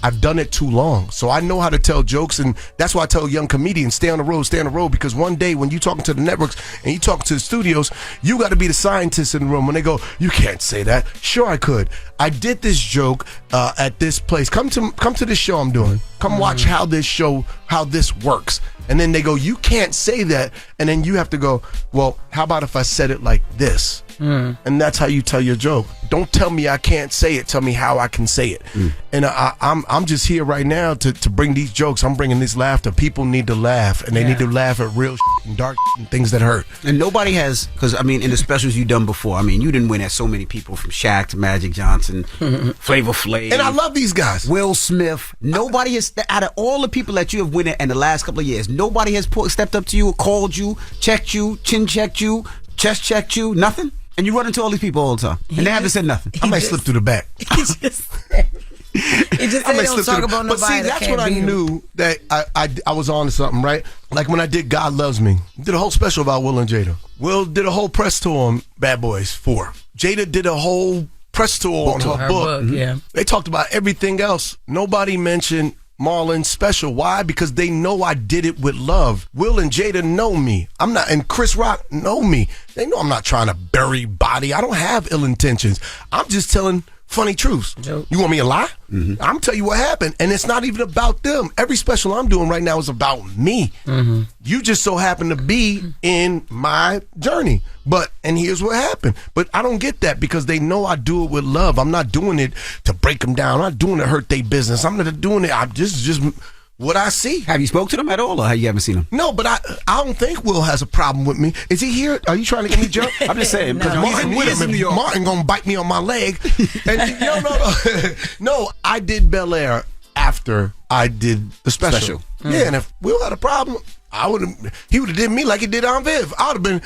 I've done it too long. So I know how to tell jokes, and that's why I tell young comedians, stay on the road, because one day when you talking to the networks and you talking to the studios, you got to be the scientist in the room. When they go, you can't say that. Sure I could. I did this joke at this place. Come to this show I'm doing. Come watch how this works. And then they go, you can't say that. And then you have to go, well, how about if I said it like this? And that's how you tell your joke. Don't tell me I can't say it. Tell me how I can say it. And I'm just here right now to bring these jokes. I'm bringing this laughter. People need to laugh, and they need to laugh at real and dark and things that hurt. And nobody has, because I mean, in the specials you done before, I mean, you didn't win at so many people, from Shaq to Magic Johnson, Flavor Flav. And I love these guys. Will Smith. Nobody has, out of all the people that you have won in the last couple of years, nobody has stepped up to you, called you, checked you, chin checked you, chest checked you, nothing. And you run into all these people all the time, and they haven't said nothing. I might slip through the back. He just don't talk about nobody. But see, that's when I knew that I was on to something, right? Like when I did God Loves Me, did a whole special about Will and Jada. Will did a whole press tour on Bad Boys 4. Jada did a whole press tour on her book. Yeah. They talked about everything else. Nobody mentioned Marlon's special. Why? Because they know I did it with love. Will and Jada know me. I'm not, and Chris Rock know me. They know I'm not trying to bury body. I don't have ill intentions. I'm just telling funny truths. You want me to lie? I'm tell you what happened, and it's not even about them. Every special I'm doing right now is about me. You just so happen to be in my journey. And here's what happened. But I don't get that because they know I do it with love. I'm not doing it to break them down. I'm not doing it to hurt their business. I'm not doing it. I'm just what I see. Have you spoke to them at all, or you haven't seen them? No, but I don't think Will has a problem with me. Is he here? Are you trying to get me jumped? I'm just saying. Because Martin with him, and Martin gonna bite me on my leg. And no, I did Bel Air after I did the special. Yeah, and if Will had a problem, he would have did me like he did on Viv. I would have been.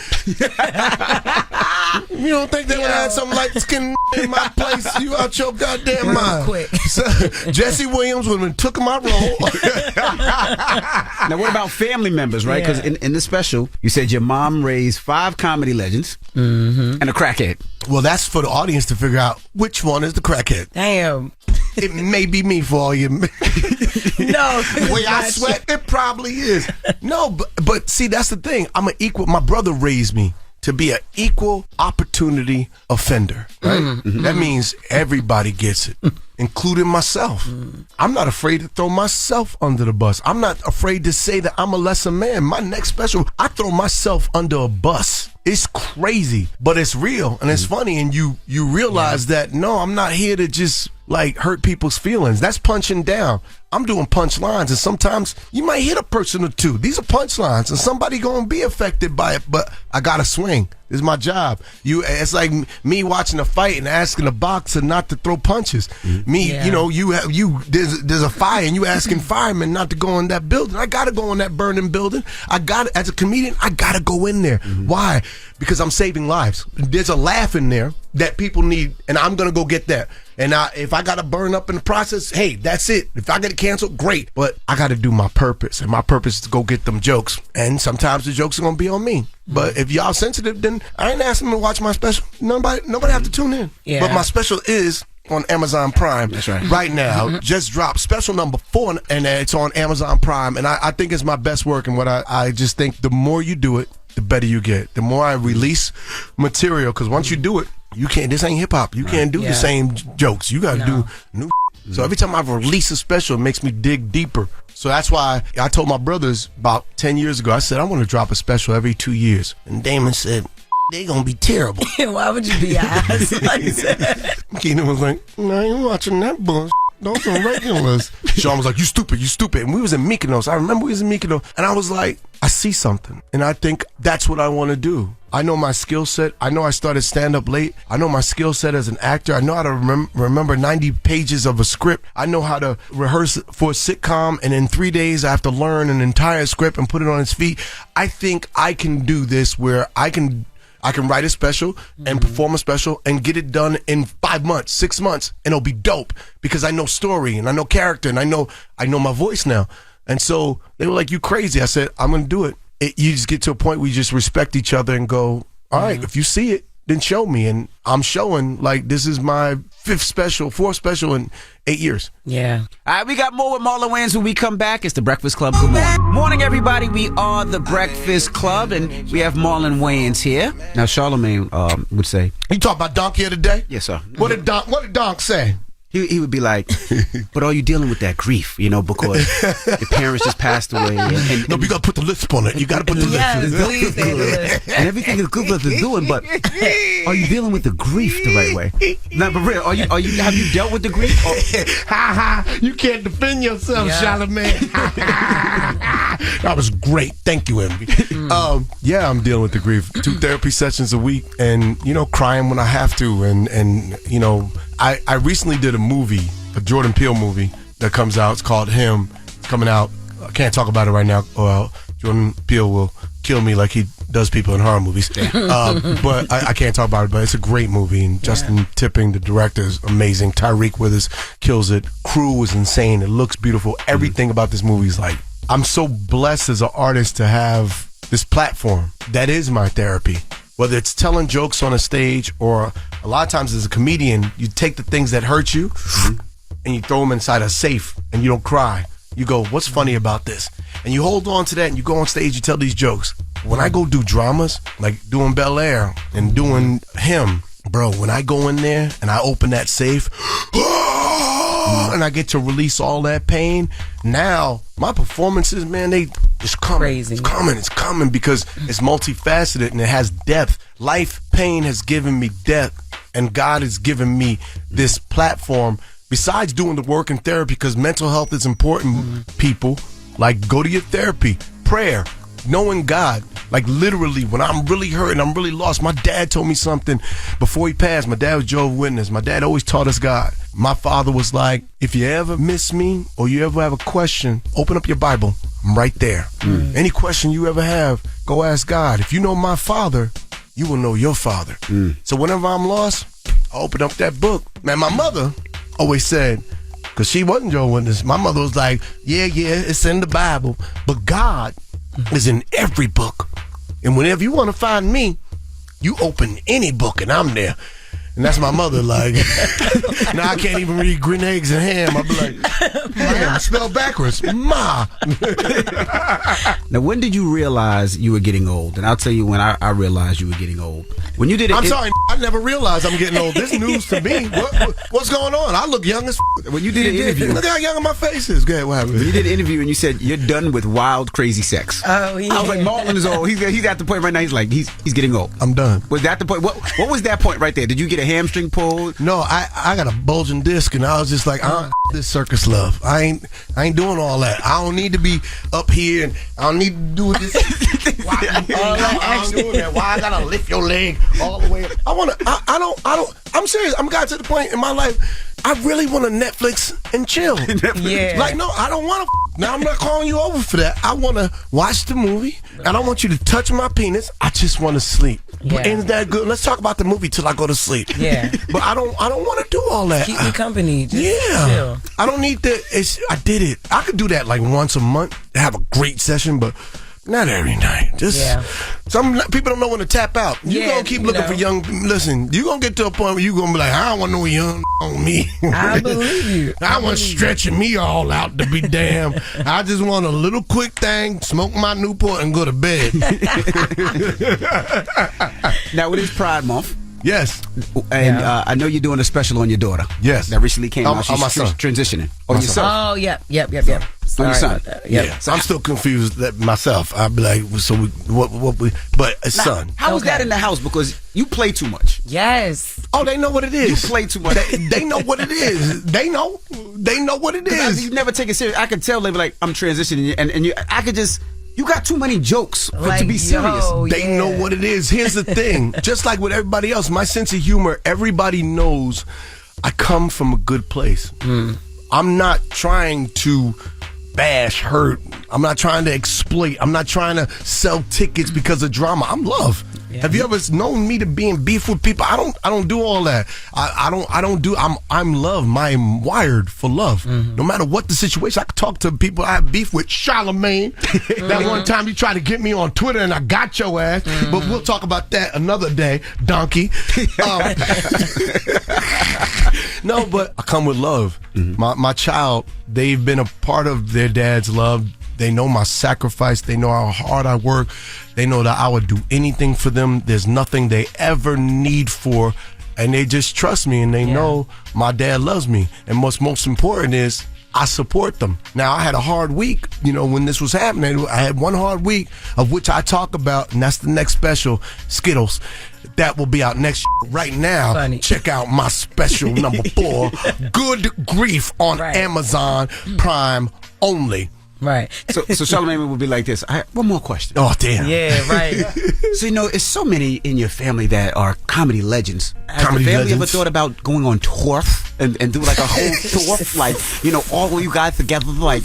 You don't think they would have had something like skin in my place? You out your goddamn mind. Quick. So, Jesse Williams would have took my role. Now, what about family members, right? Because in the special, you said your mom raised 5 comedy legends and a crackhead. Well, that's for the audience to figure out which one is the crackhead. Damn. It may be me for all you. No. The way I sweat, it probably is. No, but see, that's the thing. I'm an equal. My brother raised me to be an equal opportunity offender, right? That means everybody gets it, including myself. I'm not afraid to throw myself under the bus. I'm not afraid to say that I'm a lesser man. My next special, I throw myself under a bus. It's crazy, but it's real and it's funny, and you realize that no, I'm not here to just like hurt people's feelings. That's punching down. I'm doing punchlines, and sometimes you might hit a person or two. These are punchlines, and somebody gonna be affected by it. But I gotta swing. This is my job. It's like me watching a fight and asking a boxer not to throw punches. There's a fire, and you asking firemen not to go in that building. I gotta go in that burning building. As a comedian, I gotta go in there. Why? Because I'm saving lives. There's a laugh in there that people need, and I'm gonna go get that. And if I gotta burn up in the process, hey, that's it. If I get canceled, great. But I gotta do my purpose, and my purpose is to go get them jokes. And sometimes the jokes are gonna be on me. But if y'all sensitive, then I ain't asking them to watch my special. Nobody have to tune in. Yeah. But my special is on Amazon Prime. That's right now. Just dropped special number 4, and it's on Amazon Prime. And I think it's my best work. And what I just think the more you do it, the better you get. The more I release material, because once you do it, you can't. This ain't hip hop. You can't do the same jokes. You got to do new. So every time I release a special, it makes me dig deeper. So that's why I told my brothers about 10 years ago, I said, I want to drop a special every 2 years. And Damon said, they going to be terrible. Why would you be ass like that? Keenan was like, no, I ain't watching that bullshit. Those are regulars. Sean was like, you stupid. And we was in Mykonos. I remember we was in Mykonos. And I was like, I see something. And I think that's what I want to do. I know my skill set. I know I started stand-up late. I know my skill set as an actor. I know how to remember 90 pages of a script. I know how to rehearse for a sitcom. And in 3 days, I have to learn an entire script and put it on its feet. I think I can do this where I can write a special and perform a special and get it done in 5 months, 6 months, and it'll be dope because I know story and I know character and I know my voice now. And so they were like, you crazy. I said, I'm going to do it. You just get to a point where you just respect each other and go, all right, if you see it, then show me. And I'm showing, like, this is my 4th special in 8 years. Yeah. All right, we got more with Marlon Wayans when we come back. It's The Breakfast Club. Good morning. Morning, everybody. We are The Breakfast Club, and we have Marlon Wayans here. Now, Charlamagne would say... You talk about Donk here today? Yes, sir. What did Donk say? He would be like, but are you dealing with that grief, because your parents just passed away? And no, you got to put the lisp on it. You got to put the lisp. And everything is good what they're doing, but are you dealing with the grief the right way? No, but real, have you dealt with the grief? Ha ha! You can't defend yourself, Charlamagne. That was great. Thank you, Envy. Yeah, I'm dealing with the grief. 2 therapy sessions a week, and crying when I have to, and I recently did a movie, a Jordan Peele movie that comes out. It's called Him. It's coming out. I can't talk about it right now. Well, Jordan Peele will kill me like he does people in horror movies. But I can't talk about it, but it's a great movie. And Justin Tipping, the director, is amazing. Tyreek Withers kills it. Crew is insane. It looks beautiful. Everything about this movie is like, I'm so blessed as an artist to have this platform. That is my therapy. Whether it's telling jokes on a stage, or a lot of times as a comedian, you take the things that hurt you and you throw them inside a safe and you don't cry. You go, what's funny about this? And you hold on to that and you go on stage, you tell these jokes. When I go do dramas, like doing Bel Air and doing Him, bro, when I go in there and I open that safe and I get to release all that pain, now my performances, man, it's coming. Crazy. It's coming because it's multifaceted and it has depth. Life pain has given me depth, and God has given me this platform. Besides doing the work in therapy, because mental health is important, people, like go to your therapy, prayer, knowing God. Like literally, when I'm really hurt and I'm really lost, my dad told me something before he passed. My dad was Jehovah's Witness. My dad always taught us God. My father was like, if you ever miss me or you ever have a question, open up your Bible. I'm right there. Any question you ever have, go ask God. If you know my father, you will know your father. So whenever I'm lost, I open up that book. Man, my mother always said, because she wasn't Jehovah's Witness, my mother was like, yeah, it's in the Bible, but God is in every book. And whenever you want to find me, you open any book and I'm there. And that's my mother, like, now I can't even read green eggs and ham. I'll be like, damn, spelled backwards. Ma. Now, when did you realize you were getting old? And I'll tell you when I realized you were getting old. When you did it. I'm sorry, I never realized I'm getting old. This news to me. What's going on? I look young as when you did an interview. Look how young my face is. Go ahead, what happened? When you did an interview and you said you're done with wild, crazy sex. Oh, yeah. I was like, Marlon is old. He's at the point right now. He's like, he's getting old. I'm done. Was that the point? What was that point right there? Did you get a hamstring pull? No, I got a bulging disc, and I was just like, this circus love. I ain't doing all that. I don't need to be up here, and I don't need to do this. Why I'm doing that? Why I gotta lift your leg all the way up? I'm serious. I'm got to the point in my life, I really want to Netflix and chill. Yeah. Like, no, I don't want to. Now, I'm not calling you over for that. I want to watch the movie, and I want you to touch my penis. I just want to sleep. Yeah. But ain't that good? Let's talk about the movie till I go to sleep. Yeah. But I don't want to do all that. Keep me company. Just chill. I don't need that. I did it. I could do that like once a month, have a great session, but not every night. Some people don't know when to tap out. You're going to keep looking for young. Listen, you're going to get to a point where you're going to be like, I don't want no young on me. I believe you. I want stretching me all out to be damn. I just want a little quick thing, smoke my Newport and go to bed. Now, it is Pride Month. Yes. And I know you're doing a special on your daughter. Yes. That recently came out. She's my son. Transitioning. Oh, your son. Oh, yep. On your son. Yeah. So I'm still confused that myself. I'd be like, so what we, but a son. How was that in the house? Because you play too much. Yes. Oh, they know what it is. You play too much. They know what it is. They know what it is. You never take it serious. I could tell they be like, I'm transitioning, and I could just. You got too many jokes to be serious. They know what it is. Here's the thing. Just like with everybody else, my sense of humor, everybody knows I come from a good place. I'm not trying to bash, hurt. I'm not trying to exploit. I'm not trying to sell tickets because of drama. I'm love. Yeah. Have you ever known me to be in beef with people? I don't do all that. I'm love. I'm wired for love. No matter what the situation, I can talk to people I have beef with. Charlamagne. That one time you tried to get me on Twitter and I got your ass. But we'll talk about that another day, donkey. No, but I come with love. My child, they've been a part of their dad's love. They know my sacrifice. They know how hard I work. They know that I would do anything for them. There's nothing they ever need for and they just trust me, and they know my dad loves me. And what's most important is I support them. Now, I had a hard week, when this was happening. I had one hard week, of which I talk about, and that's the next special, Skittles. That will be out next right now. Funny. Check out my special number 4, Good Grief, on Amazon Prime only. Right. So Charlamagne would be like this. I have one more question. Oh, damn. Yeah, right. So, it's so many in your family that are comedy legends. Has the family ever thought about going on tour and do like a whole tour? Like, all of you guys together, like,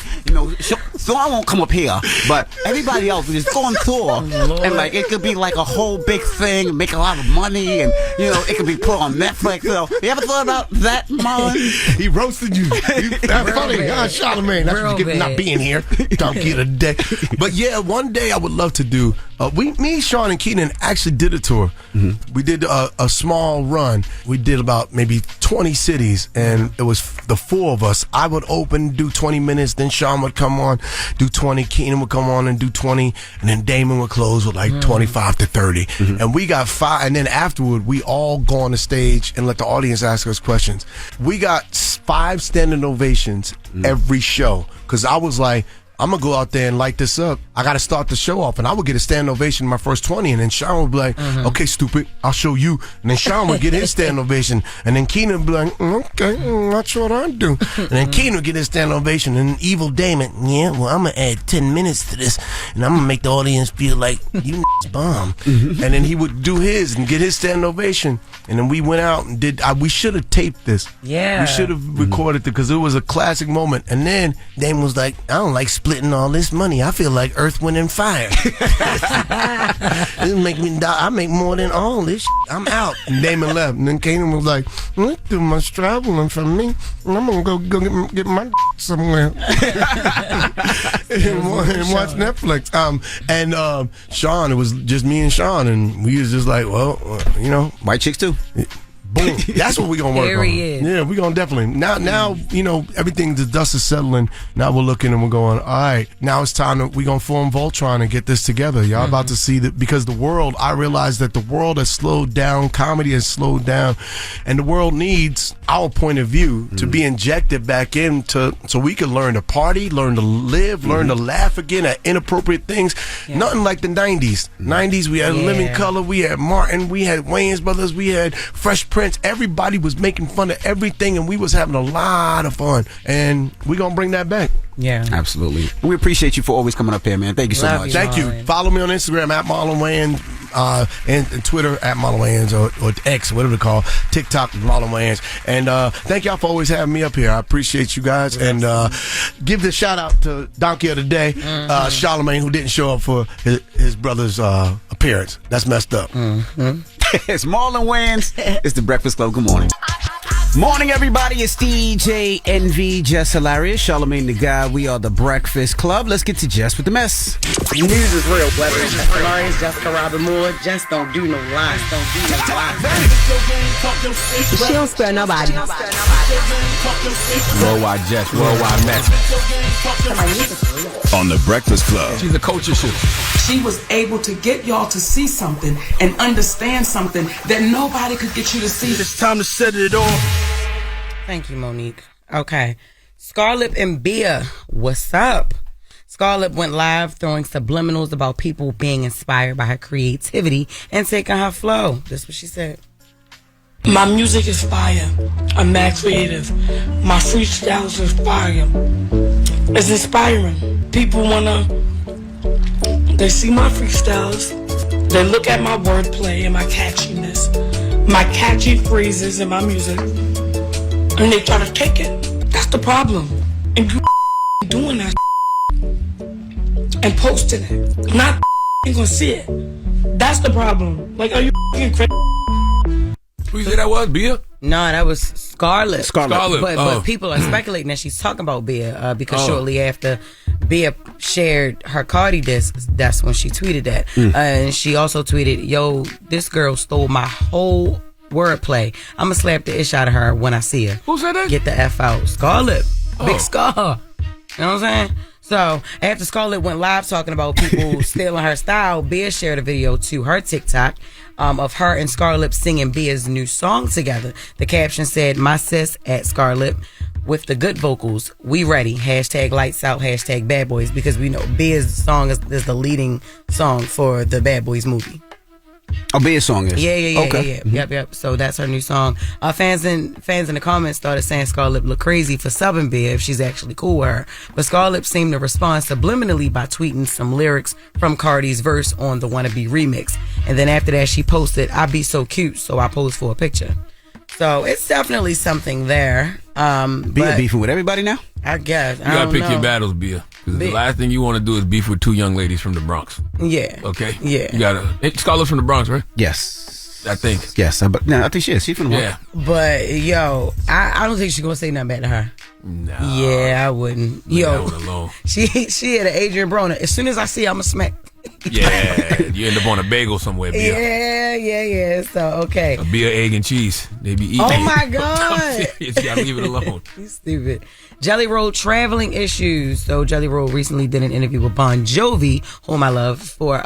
so I won't come up here, but everybody else will just go on tour. And like, it could be like a whole big thing, make a lot of money, and, it could be put on Netflix. So, you ever thought about that, Marlon? He roasted you. That's funny. Charlamagne, that's what you get for not being here. Donkey of the day. But yeah, one day I would love to do. Me, Sean, and Keenan actually did a tour. Mm-hmm. We did a small run. We did about maybe 20 cities, and it was the 4 of us. I would open, do 20 minutes, then Sean would come on, do 20. Keenan would come on and do 20, and then Damon would close with like 25 to 30. Mm-hmm. And we got 5, and then afterward, we all go on the stage and let the audience ask us questions. We got 5 standing ovations every show, because I was like, I'm going to go out there and light this up. I got to start the show off. And I would get a standing ovation in my first 20. And then Sean would be like, okay, stupid, I'll show you. And then Sean would get his standing ovation. And then Keenan would be like, okay, that's what I do. And then Keenan would get his standing ovation. And Evil Damon, I'm going to add 10 minutes to this. And I'm going to make the audience feel like you bomb. And then he would do his and get his standing ovation. And then we went out and did, we should have taped this. Yeah. We should have recorded it because it was a classic moment. And then Damon was like, I don't like splitting all this money. I feel like Earth, Wind, and Fire. This make me die. I make more than all this shit. I'm out. And Damon left. And then Kanan was like, let's do much traveling from me. I'm going to go get my somewhere. and watch Netflix. And Sean, it was just me and Sean. And we was just like, well, white chicks too. Boom. That's what we're going to work There on. he is. Yeah, we're going to definitely. Now, everything, the dust is settling. Now we're looking and we're going, all right, now it's time we're going to form Voltron and get this together. Y'all about to see that, because the world, I realize that the world has slowed down, comedy has slowed down, and the world needs our point of view to be injected back into, so we can learn to party, learn to live, learn to laugh again at inappropriate things. Nothing like the 90s. 90s, we had Living Color, we had Martin, we had Wayans Brothers, we had Fresh Prince. Everybody was making fun of everything, and we was having a lot of fun, and we're gonna bring that back. Yeah, absolutely. We appreciate you for always coming up here, man. Thank you so much. Thank you. Follow me on Instagram at Marlon Wayans, and Twitter at Marlon Wayans, or X, whatever they call TikTok, Marlon Wayans. And thank y'all for always having me up here. I appreciate you guys. And give the shout out to Donkey of the Day, Charlamagne, who didn't show up for his brother's appearance. That's messed up. It's Marlon Wayans. It's the Breakfast Club. Good morning. Morning, everybody. It's DJ NV, Jess Hilarious, Charlamagne the Guy. We are the Breakfast Club. Let's get to Jess with the Mess. News is real. Whether it's Jess Hilarious, Jessica Robin Moore, Jess don't do no lies. She don't spare nobody. Worldwide Jess, worldwide Mess. On the Breakfast Club. She's a culture shift. She was able to get y'all to see something and understand something that nobody could get you to see. It's time to set it off. Thank you, Monique. Okay. Scarlett and Bia, what's up? Scarlett went live throwing subliminals about people being inspired by her creativity and taking her flow. That's what she said. My music is fire. I'm mad creative. My freestyles is fire. It's inspiring. People they see my freestyles. They look at my wordplay and my catchiness, my catchy phrases in my music, and they try to take it. That's the problem. And you doing that and posting it, not gonna see it. That's the problem. Like, are you crazy? Who you say that was? Bia? No, that was Scarlett. Scarlett. But people are speculating that she's talking about Bia because shortly after Bia shared her Cardi disc, that's when she tweeted that. And she also tweeted, yo, this girl stole my whole wordplay. I'm going to slap the ish out of her when I see her. Who said that? Get the F out. Scarlett. Big Scar. You know what I'm saying? So, after Scarlett went live talking about people stealing her style, Bia shared a video to her TikTok of her and Scarlett singing Bia's new song together. The caption said, "My sis at Scarlett with the good vocals. We ready. Hashtag lights out. Hashtag bad boys." Because we know Bia's song is the leading song for the Bad Boys movie. Oh, Bia's song is? Yeah. Okay. Yep. So that's her new song. Fans in the comments started saying Scarlett look crazy for subbing Bia if she's actually cool with her. But Scarlett seemed to respond subliminally by tweeting some lyrics from Cardi's verse on the Wannabe remix. And then after that, she posted, "I be so cute, so I posed for a picture." So it's definitely something there. Bia beefing with everybody now? I guess. You gotta pick your battles, Bia. Because the last thing you want to do is beef with two young ladies from the Bronx. Yeah. Okay? Yeah. You gotta. Scarlett's from the Bronx, right? Yes. I think. Yes. I think she is. She's from the Bronx. Yeah. But, yo, I don't think she's going to say nothing bad to her. No. Yeah, I wouldn't. Yo, that one alone. She had an Adrian Broner. As soon as I see her, I'm going to smack. Yeah. You end up on a bagel somewhere, Bia. Yeah. So, okay. A Bia, egg, and cheese. They be eating. Oh, my God. You gotta leave it alone. You stupid. Jelly Roll traveling issues. So Jelly Roll recently did an interview with Bon Jovi, whom I love, for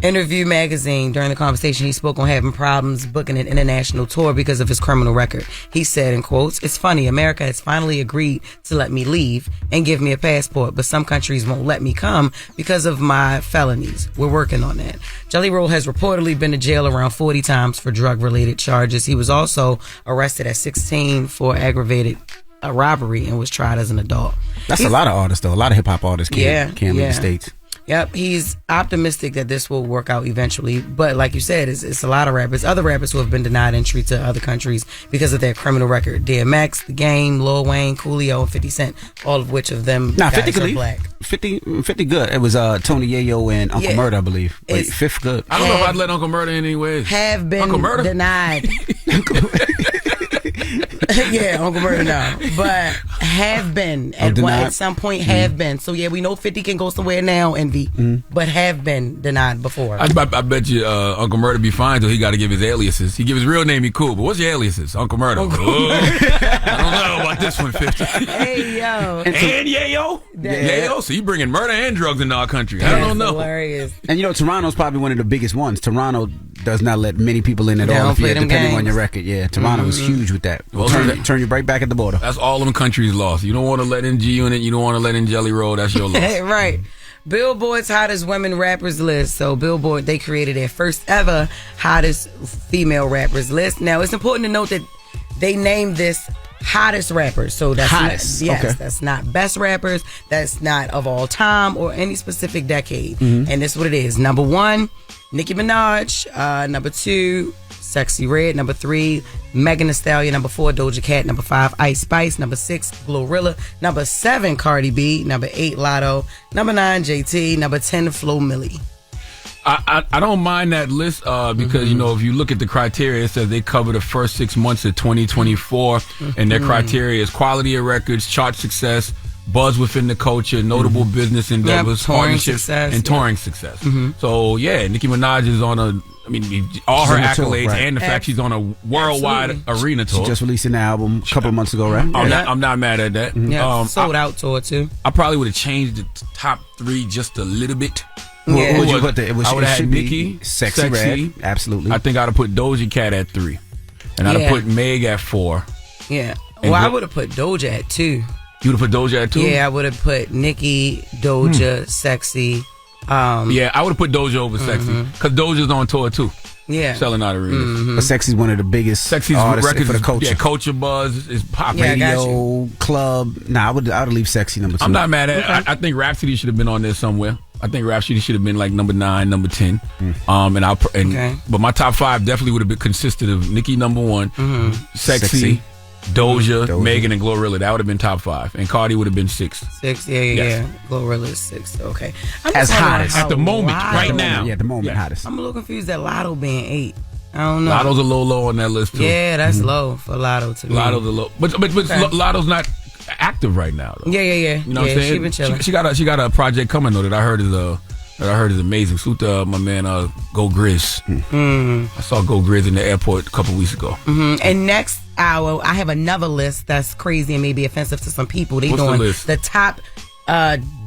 Interview magazine. During the conversation, he spoke on having problems booking an international tour because of his criminal record. He said, in quotes, "It's funny, America has finally agreed to let me leave and give me a passport, but some countries won't let me come because of my felonies. We're working on that." Jelly Roll has reportedly been to jail around 40 times for drug-related charges. He was also arrested at 16 for aggravated robbery and was tried as an adult. That's a lot of artists, though. A lot of hip-hop artists can't leave the States. Yep, he's optimistic that this will work out eventually. But like you said, it's a lot of rappers, other rappers who have been denied entry to other countries because of their criminal record. DMX, The Game, Lil Wayne, Coolio, and 50 Cent, all of which of them 50 guys are black. 50 good. It was Tony Yayo and Uncle Murder, I believe. Wait, fifth good. I don't know if I'd let Uncle Murder in anyways. Have been denied. Yeah, Uncle Murder now. But have been at some point have been. So yeah, we know 50 can go somewhere now, Envy, but have been denied before. I bet you Uncle Murder be fine till he got to give his aliases. He give his real name, he cool. But what's your aliases? Uncle Murder. I don't know about this one, 50. Hey yo, and Yayo. Yayo. So you bringing murder and drugs into our country? I don't know. Hilarious. And you know, Toronto's probably one of the biggest ones. Toronto does not let many people in at all, depending on your record. Yeah, Toronto is huge with that. Well, turn you right back at the border. That's all them countries lost. You don't want to let in G Unit. You don't want to let in Jelly Roll. That's your loss. Right. Billboard's hottest women rappers list. So Billboard, they created their first ever hottest female rappers list. Now it's important to note that they named this hottest rappers. So that's hottest. That's not best rappers. That's not of all time or any specific decade. And this is what it is. Number 1, Nicki Minaj. Number 2, Sexy Red. Number 3, Megan Thee Stallion. Number 4, Doja Cat. Number 5, Ice Spice. Number 6, Glorilla. Number 7, Cardi B. Number 8, Lotto. Number 9, JT. Number 10, Flo Milli. I don't mind that list because, you know, if you look at the criteria, it says they cover the first 6 months of 2024, and their criteria is quality of records, chart success, buzz within the culture, notable business endeavors, partnerships, and touring success. So, yeah, Nicki Minaj is on all her accolades and the fact she's on a worldwide arena tour. She just released an album a couple of months ago, right? I'm not mad at that. Sold out tour, too. I probably would have changed the top 3 just a little bit. What would you put there? I would have had Nicki, Sexy Red, absolutely. I think I'd have put Doja Cat at 3, and I'd have put Meg at 4. Yeah. Well, I would have put Doja at 2. You would have put Doja at 2? Yeah, I would have put Nicki, Doja, Sexy. Yeah, I would have put Doja over Sexy because Doja's on tour too. Yeah, selling out arenas. But Sexy's one of the biggest Sexy's artists records for the culture. Yeah, culture buzz is pop radio, club. Nah, I would leave Sexy number 2. I'm not mad at it. I think Rhapsody should have been on there somewhere. I think Rhapsody should have been like number 9, number 10. But my top 5 definitely would have been consisted of Nicki number 1, Sexy. Doja, Megan, and Glorilla. That would have been top 5, and Cardi would have been 6. 6, yeah. Glorilla is 6. Okay, as hottest at the moment, right now. Yeah, at the moment, hottest. I'm a little confused that Lotto being 8. I don't know. Lotto's a little low on that list too. Yeah, that's low for Lotto to me. Lotto's a low, but Lotto's not active right now though. Yeah. You know what I'm saying? She been chilling. She got a project coming though that I heard is amazing. Salute to my man Go Grizz. I saw Go Grizz in the airport a couple weeks ago. And next hour, I have another list that's crazy and maybe offensive to some people. They doing the top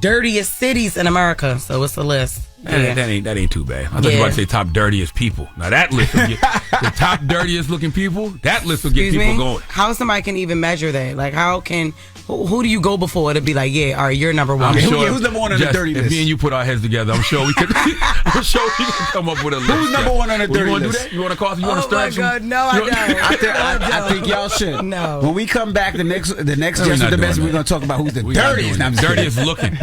dirtiest cities in America. So it's a list. That ain't too bad. I thought you were about to say top dirtiest people. Now that list will get the top dirtiest looking people. That list will get people going. How somebody can even measure that? Like, how can who do you go before to be like, yeah, all right, you're number one? I'm sure who's number one on the dirty list? If me and you put our heads together, I'm sure we could. I'm sure we can come up with a list. Who's number one on the dirty list? You want to do that? You want to call? You want to start? Oh my God, no, I don't. I think y'all should. No. When we come back, the next Jess With The Mess, we're gonna talk about who's the dirtiest. Dirtiest looking.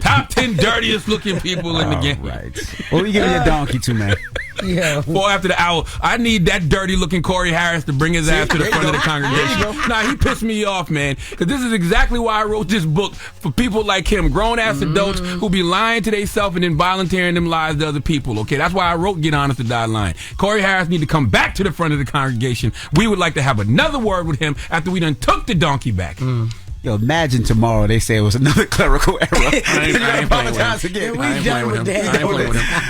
Top 10 dirtiest looking people in the game. Right. What are you giving your donkey to, man? Yeah. 4 after the hour. I need that dirty looking Corey Harris to bring his ass to the front of the congregation. Nah, he pissed me off, man. Because this is exactly why I wrote this book, for people like him, grown ass adults who be lying to themselves and then volunteering them lies to other people. Okay, that's why I wrote Get Honest or Die Lying. Corey Harris need to come back to the front of the congregation. We would like to have another word with him after we done took the donkey back. Yo, imagine tomorrow they say it was another clerical error. I ain't playing with him. We done with that.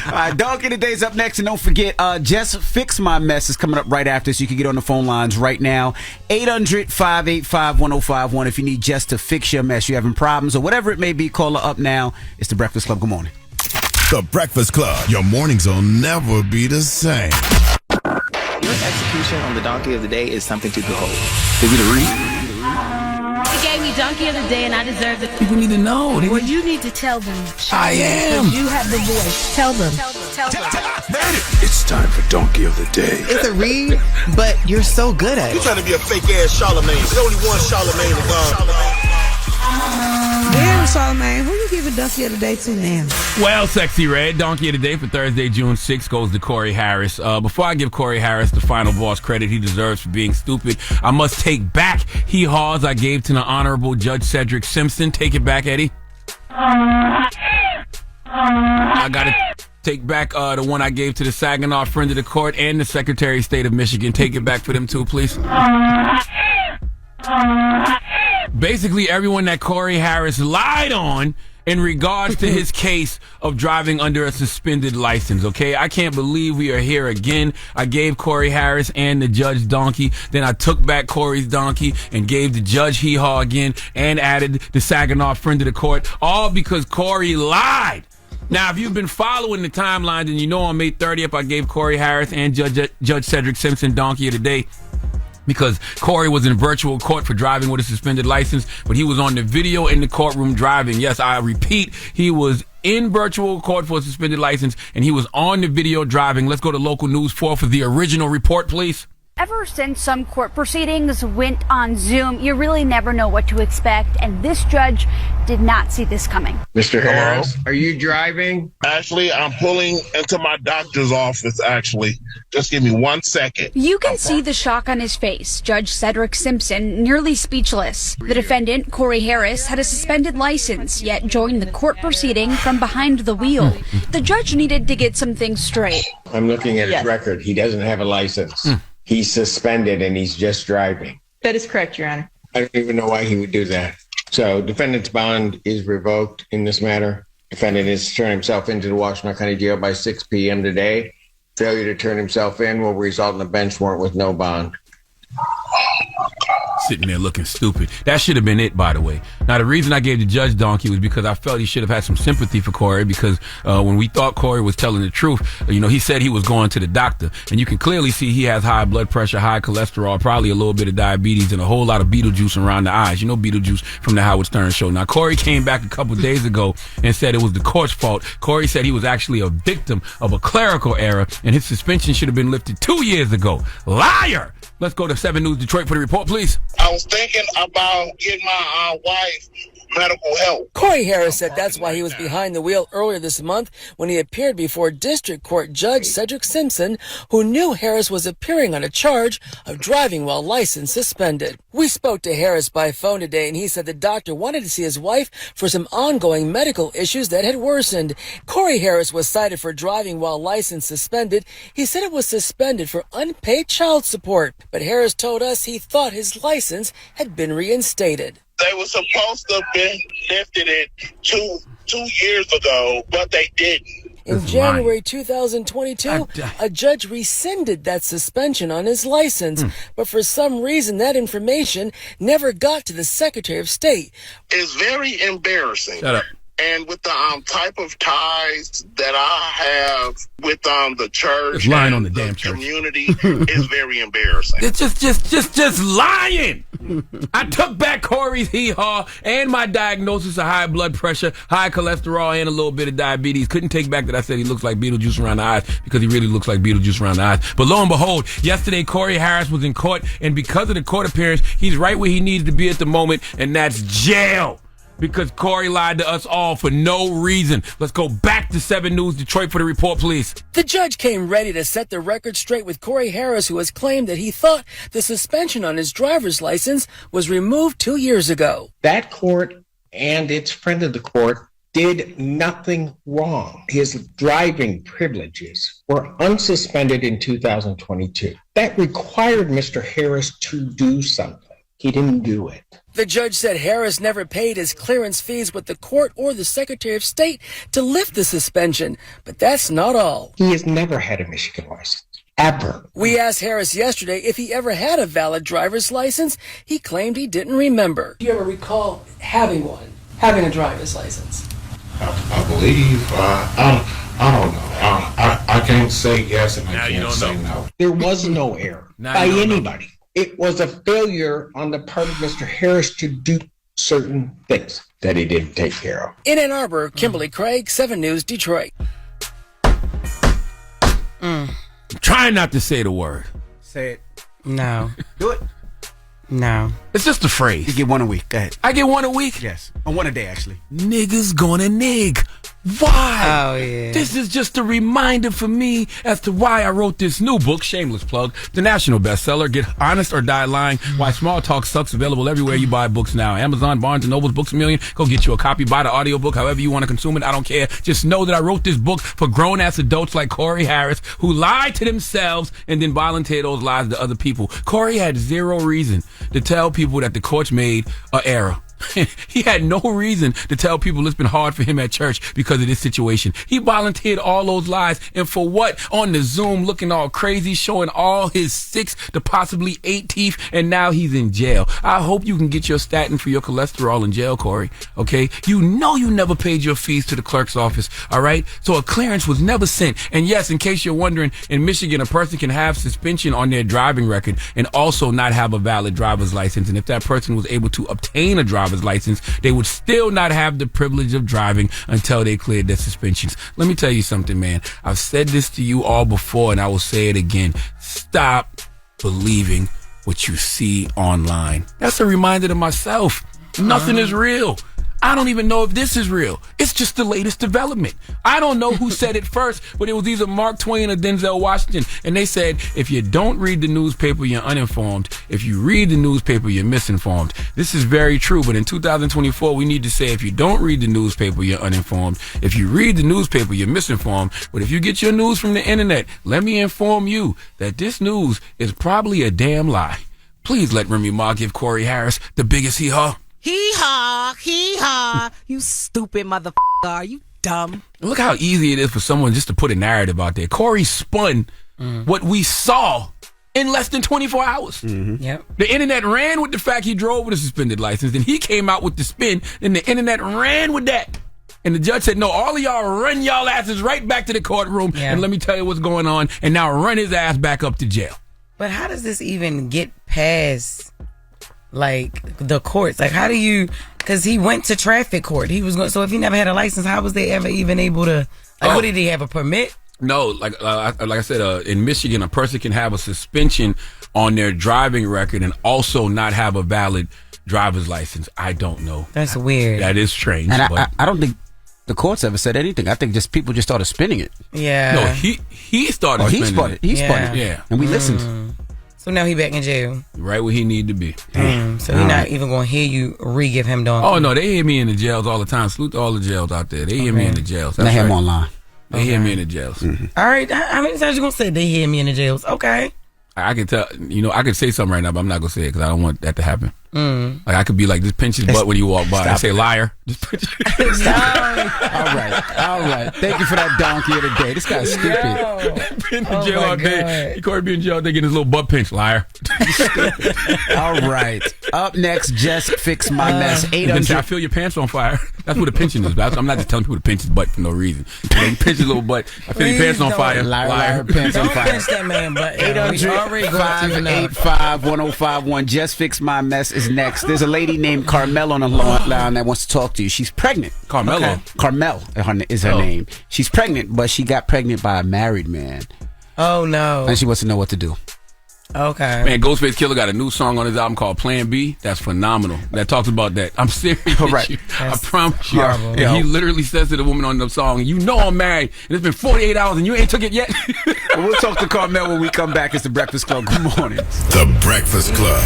All right, Donkey of the Day's up next, and don't forget, Jess Fix My Mess is coming up right after, so you can get on the phone lines right now. 800-585-1051. If you need Jess to fix your mess, you're having problems, or whatever it may be, call her up now. It's The Breakfast Club. Good morning. The Breakfast Club. Your mornings will never be the same. Your execution on the Donkey of the Day is something to behold. Is it a read? He gave me Donkey of the Day, and I deserve it. People need to know. Well, you need to tell them. I am. You have the voice. Tell them. Tell them. It's time for Donkey of the Day. It's a read, but you're so good at it. You're trying to be a fake ass Charlamagne. There's only one Charlamagne to go. Damn, Charlamagne, who you giving Donkey of the Day to now? Well, Sexy Red, Donkey of the Day for Thursday, June 6th goes to Corey Harris. Before I give Corey Harris the final boss credit he deserves for being stupid, I must take back hee-haws I gave to the Honorable Judge Cedric Simpson. Take it back, Eddie. I gotta take back the one I gave to the Saginaw friend of the court and the Secretary of State of Michigan. Take it back for them too, please. Basically, everyone that Corey Harris lied on in regards to his case of driving under a suspended license, okay? I can't believe we are here again. I gave Corey Harris and the judge donkey. Then I took back Corey's donkey and gave the judge hee-haw again and added the Saginaw friend of the court, all because Corey lied. Now, if you've been following the timeline, then you know on May 30th, I gave Corey Harris and Judge Cedric Simpson Donkey of the Day, because Corey was in virtual court for driving with a suspended license, but he was on the video in the courtroom driving. Yes, I repeat, he was in virtual court for a suspended license, and he was on the video driving. Let's go to Local News 4 for the original report, please. Ever since some court proceedings went on Zoom, you really never know what to expect, and this judge did not see this coming. Mr. Harris, are you driving? Actually, I'm pulling into my doctor's office, actually. Just give me 1 second. You can see the shock on his face. Judge Cedric Simpson, nearly speechless. The defendant, Corey Harris, had a suspended license, yet joined the court proceeding from behind the wheel. The judge needed to get some things straight. I'm looking at his record. He doesn't have a license. He's suspended and he's just driving. That is correct, Your Honor. I don't even know why he would do that. So defendant's bond is revoked in this matter. Defendant is to turn himself into the Washington County Jail by 6 p.m. today. Failure to turn himself in will result in a bench warrant with no bond. Sitting there looking stupid. That should have been it, by the way. Now, the reason I gave the judge donkey was because I felt he should have had some sympathy for Corey, because when we thought Corey was telling the truth, he said he was going to the doctor. And you can clearly see he has high blood pressure, high cholesterol, probably a little bit of diabetes, and a whole lot of Beetlejuice around the eyes. You know Beetlejuice from the Howard Stern show. Now, Corey came back a couple days ago and said it was the court's fault. Corey said he was actually a victim of a clerical error, and his suspension should have been lifted 2 years ago. Liar! Let's go to 7 News Detroit for the report, please. I was thinking about getting my wife medical help. Corey Harris said that's why he was behind the wheel earlier this month when he appeared before District Court Judge Cedric Simpson, who knew Harris was appearing on a charge of driving while license suspended. We spoke to Harris by phone today, and he said the doctor wanted to see his wife for some ongoing medical issues that had worsened. Corey Harris was cited for driving while license suspended. He said it was suspended for unpaid child support, but Harris told us he thought his license had been reinstated. They were supposed to have been lifted it two years ago, but they didn't. In That's January 2022, a judge rescinded that suspension on his license, but for some reason that information never got to the Secretary of State. It's very embarrassing. Shut up. And with the type of ties that I have with the church, It's lying and on the damn church. community, is very embarrassing. It's just lying. I took back Corey's hee-haw and my diagnosis of high blood pressure, high cholesterol, and a little bit of diabetes. Couldn't take back that I said he looks like Beetlejuice around the eyes, because he really looks like Beetlejuice around the eyes. But lo and behold, yesterday Corey Harris was in court, and because of the court appearance, he's right where he needed to be at the moment, and that's jail. Because Corey lied to us all for no reason. Let's go back to 7 News Detroit for the report, please. The judge came ready to set the record straight with Corey Harris, who has claimed that he thought the suspension on his driver's license was removed 2 years ago. That court and its friend of the court did nothing wrong. His driving privileges were unsuspended in 2022. That required Mr. Harris to do something. He didn't do it. The judge said Harris never paid his clearance fees with the court or the Secretary of State to lift the suspension, but that's not all. He has never had a Michigan license. Ever. We asked Harris yesterday if he ever had a valid driver's license. He claimed he didn't remember. Do you ever recall having a driver's license? I believe. I don't know. I can't say yes and I can't say no. There was no error by anybody. It was a failure on the part of Mr. Harris to do certain things that he didn't take care of. In Ann Arbor, Kimberly Craig, 7 News, Detroit. I'm trying not to say the word. Say it. No. Do it. No. It's just a phrase. You get one a week. Go ahead. I get one a week? Yes. Or one a day, actually. Niggas gonna nig. Why? Oh, yeah. This is just a reminder for me as to why I wrote this new book, shameless plug, the national bestseller, Get Honest or Die Lying, Why Small Talk Sucks, available everywhere you buy books now. Amazon, Barnes & Noble's, Books A Million. Go get you a copy, buy the audiobook, however you want to consume it. I don't care. Just know that I wrote this book for grown-ass adults like Corey Harris, who lied to themselves and then volunteered those lies to other people. Corey had zero reason to tell people that the courts made an error. He had no reason to tell people it's been hard for him at church because of this situation. He volunteered all those lies, and for what? On the Zoom looking all crazy, showing all his 6 to possibly 8 teeth, and now he's in jail. I hope you can get your statin for your cholesterol in jail, Corey, okay? You know you never paid your fees to the clerk's office, all right? So a clearance was never sent. And yes, in case you're wondering, in Michigan, a person can have suspension on their driving record and also not have a valid driver's license. And if that person was able to obtain a driver's license, they would still not have the privilege of driving until they cleared their suspensions. Let me tell you something, man. I've said this to you all before, and I will say it again. Stop believing what you see online. That's a reminder to myself. Nothing is real. I don't even know if this is real. It's just the latest development. I don't know who said it first, but it was either Mark Twain or Denzel Washington. And they said, if you don't read the newspaper, you're uninformed. If you read the newspaper, you're misinformed. This is very true, but in 2024, we need to say, if you don't read the newspaper, you're uninformed. If you read the newspaper, you're misinformed. But if you get your news from the internet, let me inform you that this news is probably a damn lie. Please let Remy Ma give Corey Harris the biggest hee-haw. Hee-haw, hee-haw. You stupid motherfucker. Are you dumb? Look how easy it is for someone just to put a narrative out there. Corey spun what we saw in less than 24 hours. Yep. The internet ran with the fact he drove with a suspended license. Then he came out with the spin. Then the internet ran with that. And the judge said, no, all of y'all run y'all asses right back to the courtroom. Yeah. And let me tell you what's going on. And now run his ass back up to jail. But how does this even get past, like, the courts? Like, how do you, because he went to traffic court. He was going, so if he never had a license, how was they ever even able to, like, what did he have, a permit? No, like I said, in Michigan, a person can have a suspension on their driving record and also not have a valid driver's license. I don't know. That's weird. That is strange. And but I don't think the courts ever said anything. I think just people just started spinning it. Yeah. No, he started spinning it. He spun it. Yeah. And we listened. So now he back in jail. Right where he need to be. So he's not even going to hear you re-give him donkey. Oh, no, they hear me in the jails all the time. Salute to all the jails out there. They hear me in the jails. They hear him online. They hear me in the jails. All right. How many times you going to say they hear me in the jails? Okay. I can tell, I can say something right now, but I'm not going to say it because I don't want that to happen. Like I could be like, just pinch his butt when you walk by. I say, liar. Just pinch All right. Thank you for that donkey of the day. This guy's stupid. Been in jail all day. He could be in jail all day getting his little butt pinched. Liar. All right. Up next, Jess Fix My Mess. 800. I feel your pants on fire. That's what the pinching is. I'm not just telling people to pinch his butt for no reason. He pinch his little butt. I feel your pants on fire. Liar. Pants on fire. Pinch that man, but 800-585-1051. Jess Fix My Mess is next. There's a lady named Carmel on the line that wants to talk to you. She's pregnant. Carmelo. Okay. Carmel is her name. She's pregnant, but she got pregnant by a married man. Oh, no. And she wants to know what to do. Okay. Man, Ghostface Killer got a new song on his album called Plan B. That's phenomenal. That talks about that. I'm serious. Right. I promise you. horrible. And he literally says to the woman on the song, you know I'm married, and it's been 48 hours and you ain't took it yet. We'll talk to Carmel when we come back. It's The Breakfast Club. Good morning. The Breakfast Club.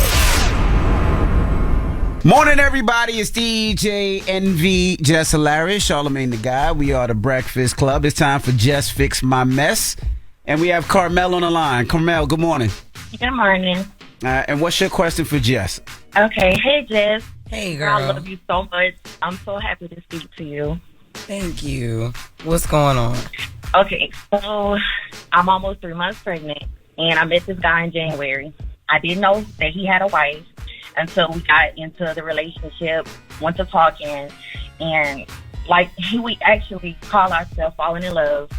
Morning, everybody. It's DJ NV, Jess Hilarious, Charlamagne the Guy. We are The Breakfast Club. It's time for Jess Fix My Mess. And we have Carmel on the line. Carmel, good morning. Good morning. And what's your question for Jess? Okay. Hey, Jess. Hey, girl. I love you so much. I'm so happy to speak to you. Thank you. What's going on? Okay, so I'm almost 3 months pregnant, and I met this guy in January. I didn't know that he had a wife until we got into the relationship, went to talking, and we actually call ourselves falling in love.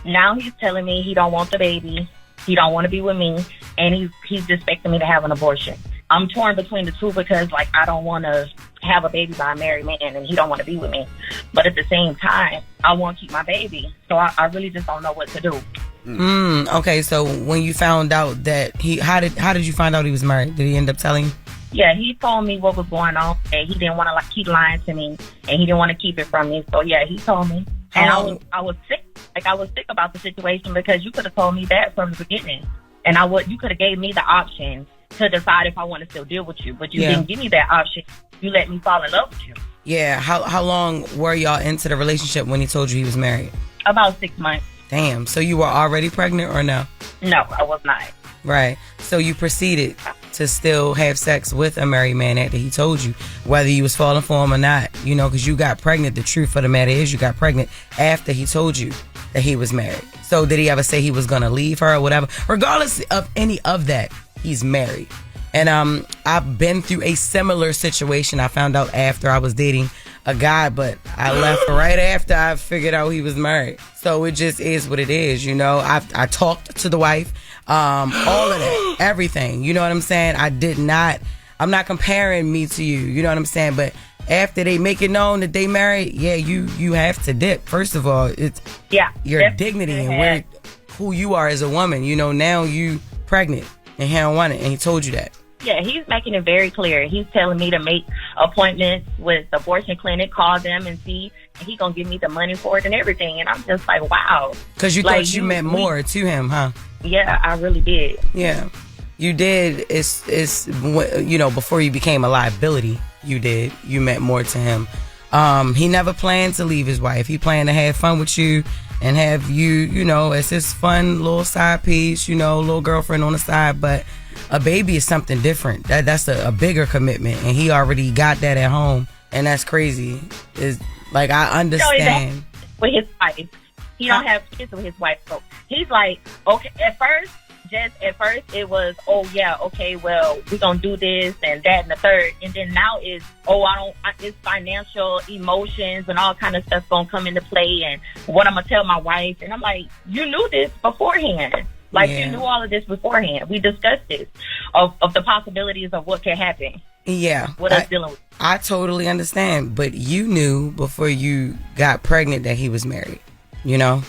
Now he's telling me he don't want the baby, he don't want to be with me, and he's expecting me to have an abortion. I'm torn between the two because I don't want to have a baby by a married man and he don't want to be with me. But at the same time, I want to keep my baby. So I really just don't know what to do. Okay, so when you found out that how did you find out he was married? Did he end up telling you? Yeah, he told me what was going on, and he didn't want to keep lying to me, and he didn't want to keep it from me. So yeah, he told me, and I was sick. I was sick about the situation because you could have told me that from the beginning, and you could have gave me the option to decide if I want to still deal with you, but you didn't give me that option. You let me fall in love with you. Yeah. How long were y'all into the relationship when he told you he was married? About 6 months. Damn. So you were already pregnant or no? No, I was not. Right. So you proceeded to still have sex with a married man after he told you, whether you was falling for him or not, because you got pregnant. The truth of the matter is you got pregnant after he told you that he was married. So did he ever say he was going to leave her or whatever? Regardless of any of that, he's married. And I've been through a similar situation. I found out after I was dating a guy, but I left right after I figured out he was married. So it just is what it is, I talked to the wife, all of that, everything. You know what I'm saying? I'm not comparing me to you. You know what I'm saying? But after they make it known that they married, you have to dip. First of all, it's your dignity and who you are as a woman. Now you pregnant and he don't want it, and he told you that. Yeah, he's making it very clear. He's telling me to make appointments with the abortion clinic, call them and see, and he's going to give me the money for it and everything. And I'm just like, wow. Because you thought you meant more to him, huh? Yeah, I really did. Yeah, you did. It's before you became a liability, you did. You meant more to him. He never planned to leave his wife. He planned to have fun with you and have you, as his fun little side piece, little girlfriend on the side. But a baby is something different. That's a bigger commitment, and he already got that at home, and that's crazy. Is I understand. With his wife, he don't have kids with his wife, so he's like, okay. At first it was, oh yeah, okay, well, we're gonna do this and that and the third, and then now it's, it's financial, emotions, and all kind of stuff gonna come into play, and what I'm gonna tell my wife, and I'm like, you knew this beforehand. You knew all of this beforehand. We discussed this of the possibilities of what can happen. Yeah. What us dealing with. I totally understand, but you knew before you got pregnant that he was married, Yeah,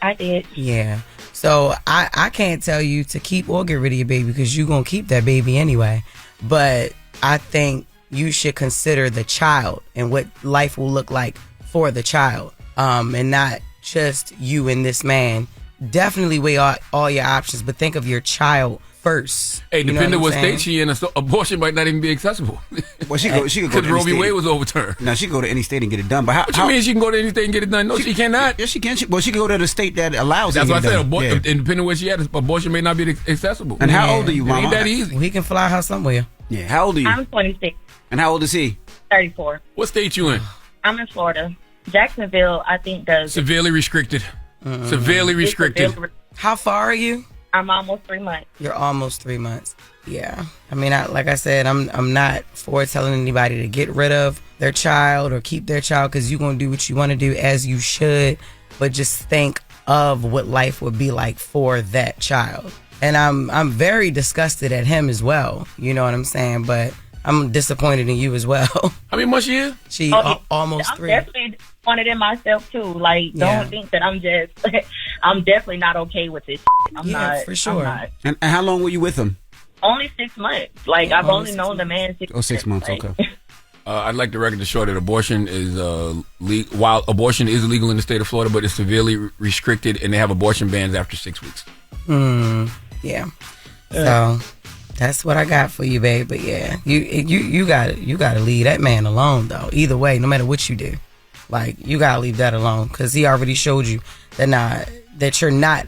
I did. Yeah. So I can't tell you to keep or get rid of your baby because you're going to keep that baby anyway. But I think you should consider the child and what life will look like for the child, and not just you and this man. Definitely weigh all your options, but think of your child first. Hey, depending what state she in, abortion might not even be accessible. Well, she could go to because Roe v. Wade was overturned. No, she can go to any state and get it done. But what you mean she can go to any state and get it done? No, she cannot. Yes, she can. She can go to the state that allows it. That's what I said. Depending where she at, abortion may not be accessible. And how old are you, Mama? It ain't that easy. He can fly her somewhere. Yeah. How old are you? I'm 26. And how old is he? 34. What state you in? I'm in Florida. Jacksonville, I think, does severely restricted. Severely restricted. How far are you? I'm almost 3 months. You're almost 3 months. Yeah. I mean, like I said, I'm not for telling anybody to get rid of their child or keep their child, because you're going to do what you want to do, as you should. But just think of what life would be like for that child. And I'm very disgusted at him as well. You know what I'm saying? But I'm disappointed in you as well. How many months you? She almost I'm 3. definitely disappointed in myself too. Like, don't think that I'm just. I'm definitely not okay with this. I'm not. For sure. I'm not. And how long were you with him? Only 6 months. Like, I've only known the man 6 months. 6 months. Like, Okay. I'd like the record to show that abortion is while abortion is illegal in the state of Florida, but it's severely restricted, and they have abortion bans after 6 weeks. Yeah. So that's what I got for you, babe. But yeah, you gotta leave that man alone though. Either way, no matter what you do, like, you gotta leave that alone, because he already showed you that you're not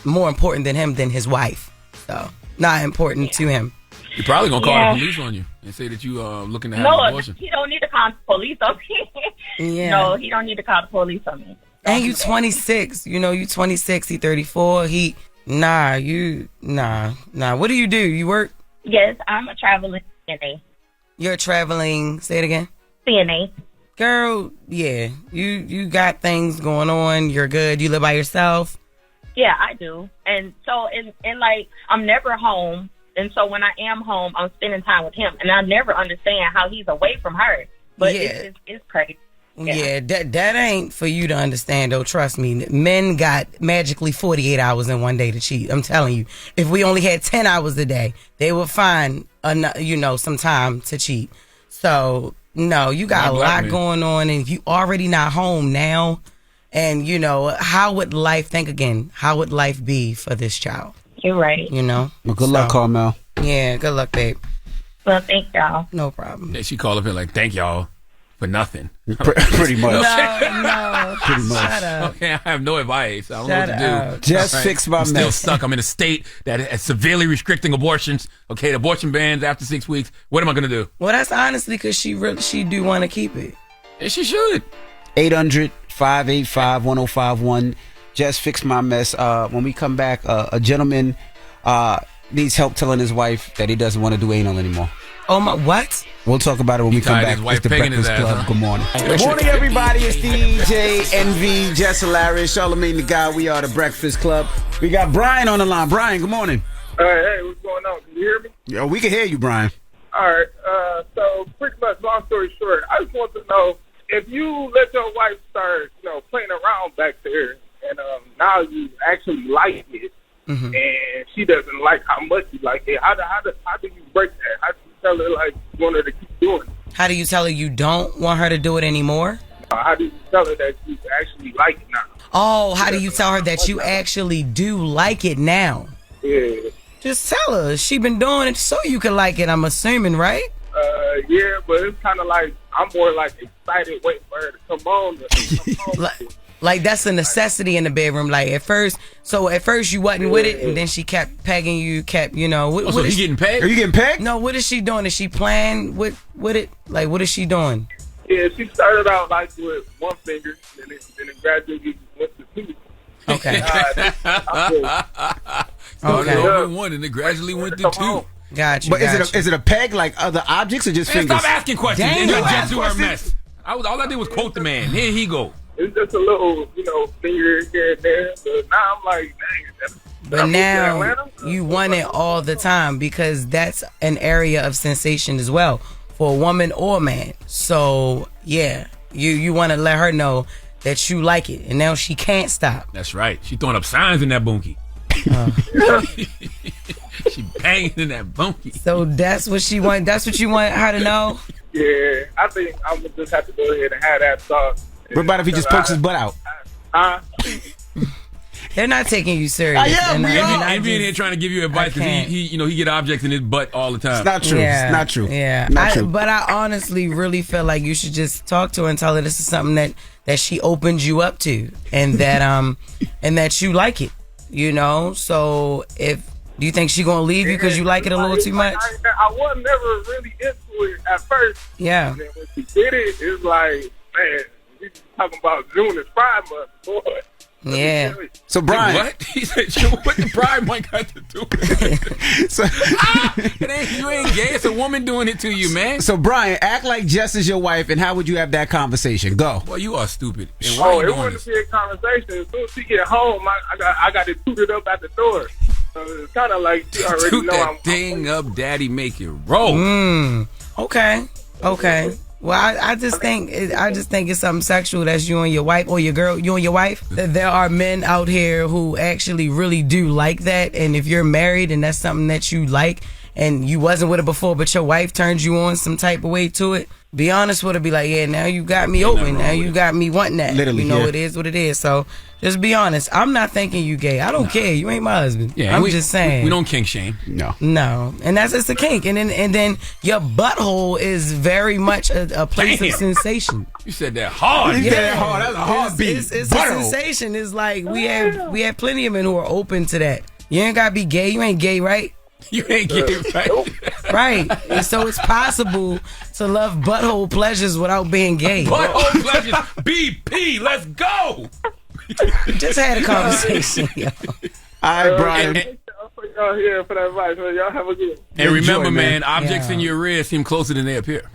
more important than him, than his wife. So not important to him. You're probably gonna call the police on you and say that you looking to have an abortion. He don't need to call the police on me. Yeah. No, he don't need to call the police on me. And you 26. You know, you 26. He 34. Nah. What do? You work? Yes, I'm a traveling CNA. You're traveling. Say it again. CNA. Girl, yeah. You got things going on. You're good. You live by yourself. Yeah, I do. And so, and like, I'm never home. And so when I am home, I'm spending time with him. And I never understand how he's away from her. But it's crazy. Yeah, that ain't for you to understand, though. Trust me. Men got magically 48 hours in one day to cheat. I'm telling you. If we only had 10 hours a day, they would find, some time to cheat. So, no, you got a lot going on, and you already not home now. And, how would life be for this child? You're right. Well, good luck, Carmel. Yeah, good luck, babe. Well, thank y'all. No problem. Yeah, she called up here like, thank y'all for nothing. Pretty much. No. Pretty much. Shut up. Okay, I have no advice. I don't know what to do. Just fix my I'm still mess. stuck. I'm in a state that is severely restricting abortions. Okay, the abortion bans after 6 weeks. What am I going to do? Well, that's honestly because she do want to keep it. And she should. 800-585-1051. Jess Fix My Mess. When we come back, a gentleman needs help telling his wife that he doesn't want to do anal anymore. Oh my, what? We'll talk about it when we come back. It's the Breakfast Club. Good morning. Good morning, everybody. It's DJ NV, Jess Hilarious, Charlamagne the Guy. We are the Breakfast Club. We got Brian on the line. Brian, good morning. Hey, what's going on? Can you hear me? Yo, we can hear you, Brian. All right. So pretty much, long story short, I just want to know if you let your wife start, playing around back there, and now you actually like it, and she doesn't like how much you like it. How do you break that? How do you tell her, like, you want her to keep doing it? How do you tell her you don't want her to do it anymore? How do you tell her that you actually like it now? Oh, how do you tell her that you actually do like it now? Yeah. Just tell her. She been doing it so you can like it, I'm assuming, right? Yeah, but it's kind of like, I'm more like excited waiting for her to come on. Like that's a necessity in the bedroom. Like at first you wasn't with it, and then she kept pegging you, so he getting pegged? Are you getting pegged? No, what is she doing? Is she playing with it? Like, what is she doing? Yeah, she started out like with one finger, then it gradually went to two. Okay. Okay. One, and it gradually went to two. Gotcha. But is it a peg like other objects or just fingers? Stop asking questions. Dang, And you Jess With Her Mess. All I did was quote the man. Here he go. It's just a little, finger here and there. But now I'm like, dang. But now you want it all the time because that's an area of sensation as well for a woman or a man. So yeah, you want to let her know that you like it, and now she can't stop. That's right. She throwing up signs in that bunkie. She banging in that bunkie. So that's what she want. That's what you want her to know. Yeah, I think I'm gonna just have to go ahead and have that thought. What about if he just pokes his butt out? They're not taking you serious. Envy in here trying to give you advice because he get objects in his butt all the time. It's not true. Yeah, it's not true. Yeah, not true. But I honestly really feel like you should just talk to her and tell her this is something that she opened you up to, and that and that you like it. So if Do you think she gonna leave you because you like it a little too much? I wasn't never really into it at first. Yeah. And then when she did it, it's like, man, we talking about June is Pride Month, boy. Yeah. So Brian, what? He said, what the Pride Month got to do with it? So, you ain't gay. It's a woman doing it to you, man. So Brian, act like Jess is your wife, and how would you have that conversation? Go. Well, you are stupid. And why you it doing wouldn't this? be a conversation. As soon as she get home, I got it tooted up at the door. So it's kind of like she already Toot know that I'm thing up, daddy, make it roll. Okay. Well, I just think it's something sexual that's you and your wife, or your girl, you and your wife. That there are men out here who actually really do like that, and if you're married and that's something that you like, and you wasn't with it before, but your wife turns you on some type of way to it, be honest with her, be like, yeah, now you got me open, now you got me wanting that. Literally, you know, yeah. it is what it is. So just be honest. I'm not thinking you gay. I don't care. You ain't my husband. Yeah, I'm just saying. We don't kink shame. No. And that's just a kink. And then your butthole is very much a place of sensation. You said that hard. You said that hard. That's a hard beat. It's a sensation. It's like we have plenty of men who are open to that. You ain't gotta be gay. You ain't gay, right? You ain't gay, right? Right. And so it's possible to love butthole pleasures without being gay. Butthole pleasures. BP. Let's go. Just had a conversation, yo. All right, Brian. y'all here for that advice. Man. Y'all have a good one. And remember, Enjoy, man, objects in your rear seem closer than they appear.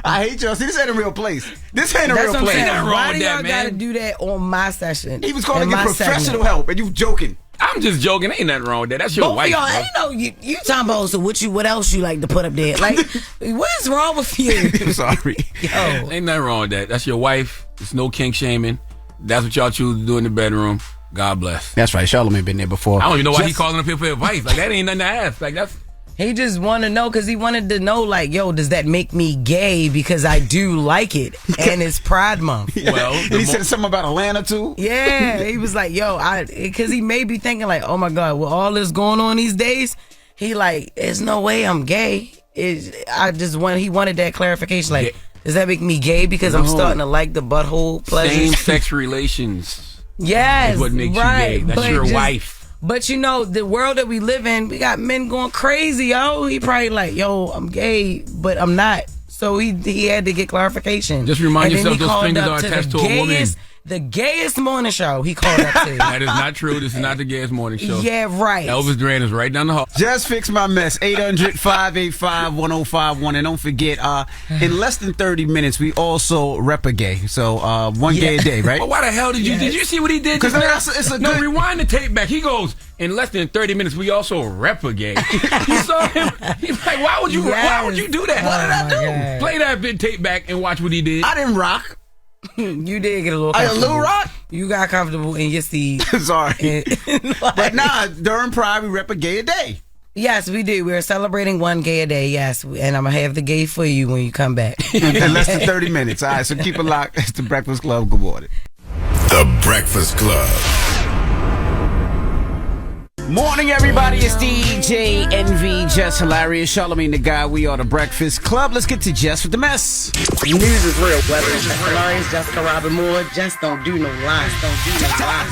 I hate y'all. See, this ain't a real place. This ain't a That's real what I'm place. saying. Why do that, y'all man. gotta do that on my session? He was calling in you my professional segment? help, and you joking. I'm just joking. Ain't nothing wrong with that. That's your Both wife, of y'all, bro. ain't no you talking about. So what else you like to put up there? Like, what is wrong with you? I'm sorry. Yo, Ain't nothing wrong with that. That's your wife. It's no kink shaming. That's what y'all choose to do in the bedroom. God bless. That's right. Charlamagne been there before. I don't even know why he calling up here for advice. Like, that ain't nothing to ask. Like, that's... he just want to know because he wanted to know, like, yo, does that make me gay? Because I do like it, and it's Pride Month. Well, And he said something about Atlanta too. Yeah, he was like, yo, because he may be thinking like, oh my God, with all this going on these days, he like, there's no way I'm gay. He wanted that clarification. Like, does that make me gay because I'm starting to like the butthole pleasure? Same-sex relations. Yes, is what makes right. you gay. That's But your wife. But you know, the world that we live in, we got men going crazy, yo. He probably like, yo, I'm gay, but I'm not. So he had to get clarification. Just remind And then yourself he those called fingers up are to attached the to a woman. gayest- The gayest morning show he called up to. That is not true. This is not the gayest morning show. Yeah, right. Elvis Duran is right down the hall. Jess Fix My Mess, 800-585-1051. And don't forget, in less than 30 minutes, we also rep a gay. So one gay a day, right? But why the hell did you see what he did? Because just now? it's a no, good... rewind the tape back. He goes, in less than 30 minutes, we also rep a gay. You saw him? He's like, why would you do that? What did I do? God. Play that bit tape back and watch what he did. I didn't rock. You did get a little A comfortable. little rock? You got comfortable in your seat. Sorry. But nah, during Pride, we rep a gay a day. Yes, we do. We're celebrating one gay a day, yes. And I'm going to have the gay for you when you come back. In less than 30 minutes. All right, so keep it locked. It's The Breakfast Club. Good morning. The Breakfast Club. Morning, everybody. It's DJ NV, Jess Hilarious, Charlamagne the Guy. We are The Breakfast Club. Let's get to Jess With The Mess. News is real. Whether it's Jess Hilarious, Jessica Robin Moore, just don't do no lies. Don't do no lies.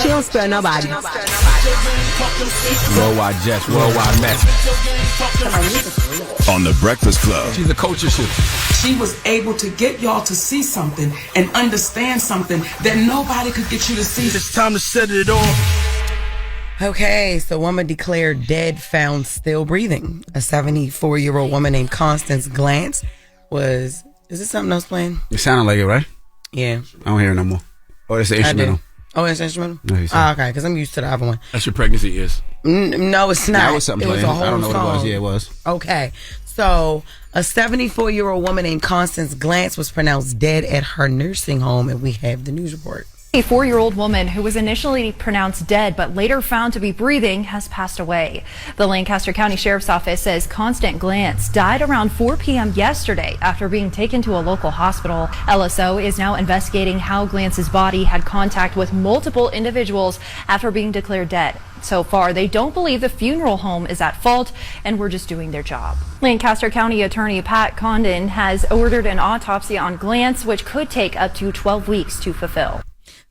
She don't spare nobody. Worldwide Jess, worldwide mess. On The Breakfast Club. She's a culture shift. She was able to get y'all to see something and understand something that nobody could get you to see. It's time to set it off. Okay, so woman declared dead, found still breathing. A 74-year-old woman named Constance Glantz was... Is this something else playing? It sounded like it, right? Yeah. I don't hear it no more. Oh, it's the instrumental. Oh, it's instrumental? No, he said. Okay, because I'm used to the other one. That's your pregnancy ears. No, it's not. That was something it was a playing. whole I don't know what it was. song. Yeah, it was. Okay, so a 74-year-old woman named Constance Glantz was pronounced dead at her nursing home, and we have the news report. A 4-year-old woman who was initially pronounced dead but later found to be breathing has passed away. The Lancaster County Sheriff's Office says Constant Glantz died around 4 p.m. yesterday after being taken to a local hospital. LSO is now investigating how Glantz's body had contact with multiple individuals after being declared dead. So far, they don't believe the funeral home is at fault and we're just doing their job. Lancaster County Attorney Pat Condon has ordered an autopsy on Glantz, which could take up to 12 weeks to fulfill.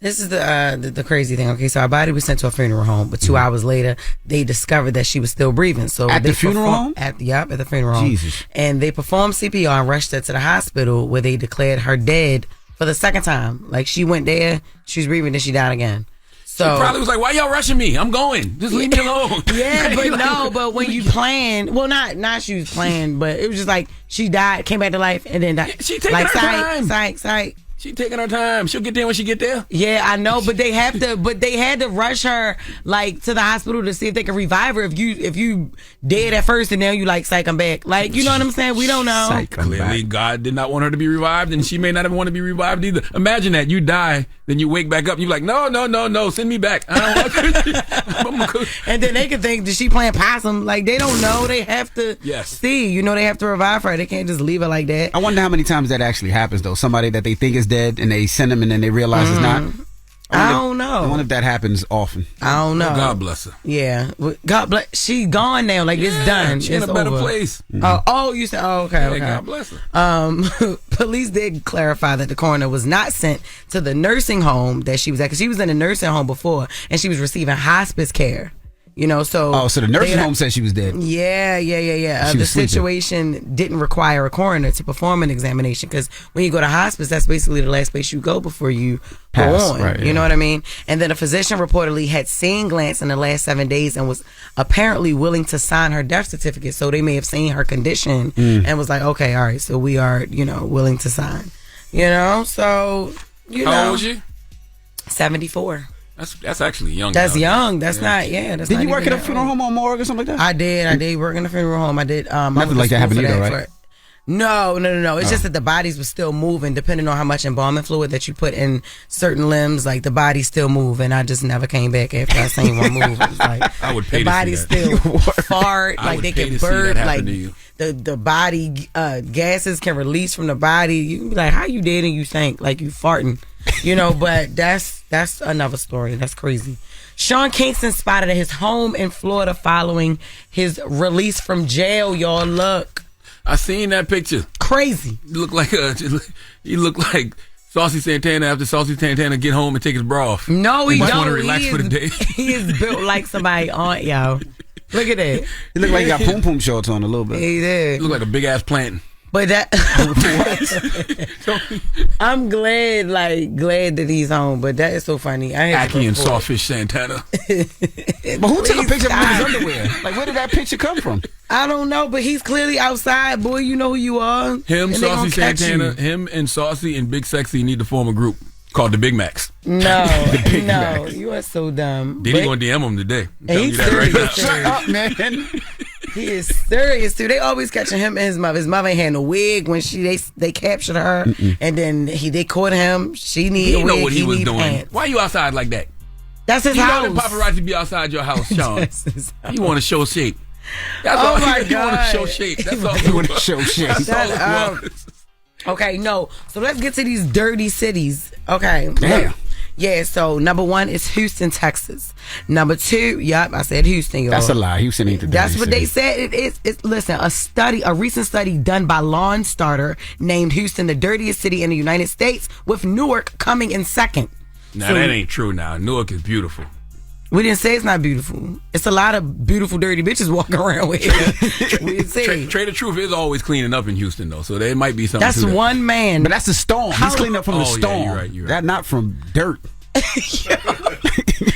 This is the crazy thing. Okay, so our body was sent to a funeral home, but 2 hours later, they discovered that she was still breathing. So at they the funeral home? At the funeral home. Jesus. And they performed CPR and rushed her to the hospital where they declared her dead for the second time. Like, she went there, she was breathing, then she died again. So she probably was like, "Why y'all rushing me? I'm going. Just leave me alone." Yeah, but when you plan, well, not she was playing, but it was just like she died, came back to life, and then died. She taking like, her time. Psych. She taking her time. She'll get there when she get there. Yeah, I know, but they had to rush her like to the hospital to see if they can revive her. If you dead at first and now you like psych, I'm back. Like, you know what I'm saying? We don't know. Clearly, God did not want her to be revived, and she may not even want to be revived either. Imagine that you die, then you wake back up, and you're like, no, send me back. I don't want to. And then they could think that she playing possum. Like, they don't know. They have to see. You know, they have to revive her. They can't just leave her like that. I wonder how many times that actually happens, though. Somebody that they think is dead and they send them and then they realize it's not. I don't know. I wonder if that happens often. I don't know. God bless her. Yeah. God bless. She gone now. Like, it's done. She's in a better place. Oh, you said, okay. God bless her. Police did clarify that the coroner was not sent to the nursing home that she was at, because she was in a nursing home before and she was receiving hospice care. You know, so the nursing home said she was dead. Yeah. The situation didn't require a coroner to perform an examination, because when you go to hospice, that's basically the last place you go before you pass, go on. right, you know what I mean? And then a physician reportedly had seen Glantz in the last 7 days and was apparently willing to sign her death certificate. So they may have seen her condition and was like, okay, all right, so we are, willing to sign. So How old was she? 74. That's actually young. That's young. That's not. Yeah. That's did not you work even at a funeral home or morgue or something like that? I did work in a funeral home. I did. Nothing like that happened either, right? No. It's just that the bodies were still moving, depending on how much embalming fluid that you put in certain limbs. Like, the bodies still move, and I just never came back after I seen one move. It was like, I would pay the bodies still fart, like they can burn, like the body gases can release from the body. You can be like, how you dead and you think like you farting, But that's another story. That's crazy. Sean Kingston spotted at his home in Florida following his release from jail. Y'all, look. I seen that picture. Crazy. He looked like Saucy Santana after Saucy Santana get home and take his bra off. No, he just don't. want to relax for the day. He is built like somebody aunt, yo. Look at that. He looked like he got poom poom shorts on a little bit. He did. He looked like a big ass plantain. But that I'm glad that he's home. But that is so funny. Aki and Sawfish Santana. But who took a picture of him in his underwear? Like, where did that picture come from? I don't know, but he's clearly outside. Boy, you know who you are. Him, Saucy Santana, him and Saucy and Big Sexy need to form a group called the Big Macs. No, you are so dumb. Diddy gonna DM him today. I'm telling you He's that right now. Shut up, man. He is serious too. They always catching him and his mother. His mother ain't had no wig when they captured her, and then they caught him. She need a wig. Know what he was doing. Pants. Why you outside like that? That's his house. You know the paparazzi be outside your house, Sean. You want to show shape. That's oh all. my You God. want to show shape. That's all you want to show shape. Shut up. Okay, no. So let's get to these dirty cities. Okay. Damn. Yeah, so number 1 is Houston, Texas. Number 2, I said Houston, y'all. That's a lie. Houston ain't the dirty That's what city. they said it is. Listen, a recent study done by Lawn Starter named Houston the dirtiest city in the United States, with Newark coming in second. Now, that ain't true now. Newark is beautiful. We didn't say it's not beautiful. It's a lot of beautiful, dirty bitches walking around with it. We didn't say. Trader Truth is always cleaning up in Houston, though, so there might be something That's to that. one man. But that's the storm. He's cleaning up from the storm. Yeah, you're right. That not from dirt.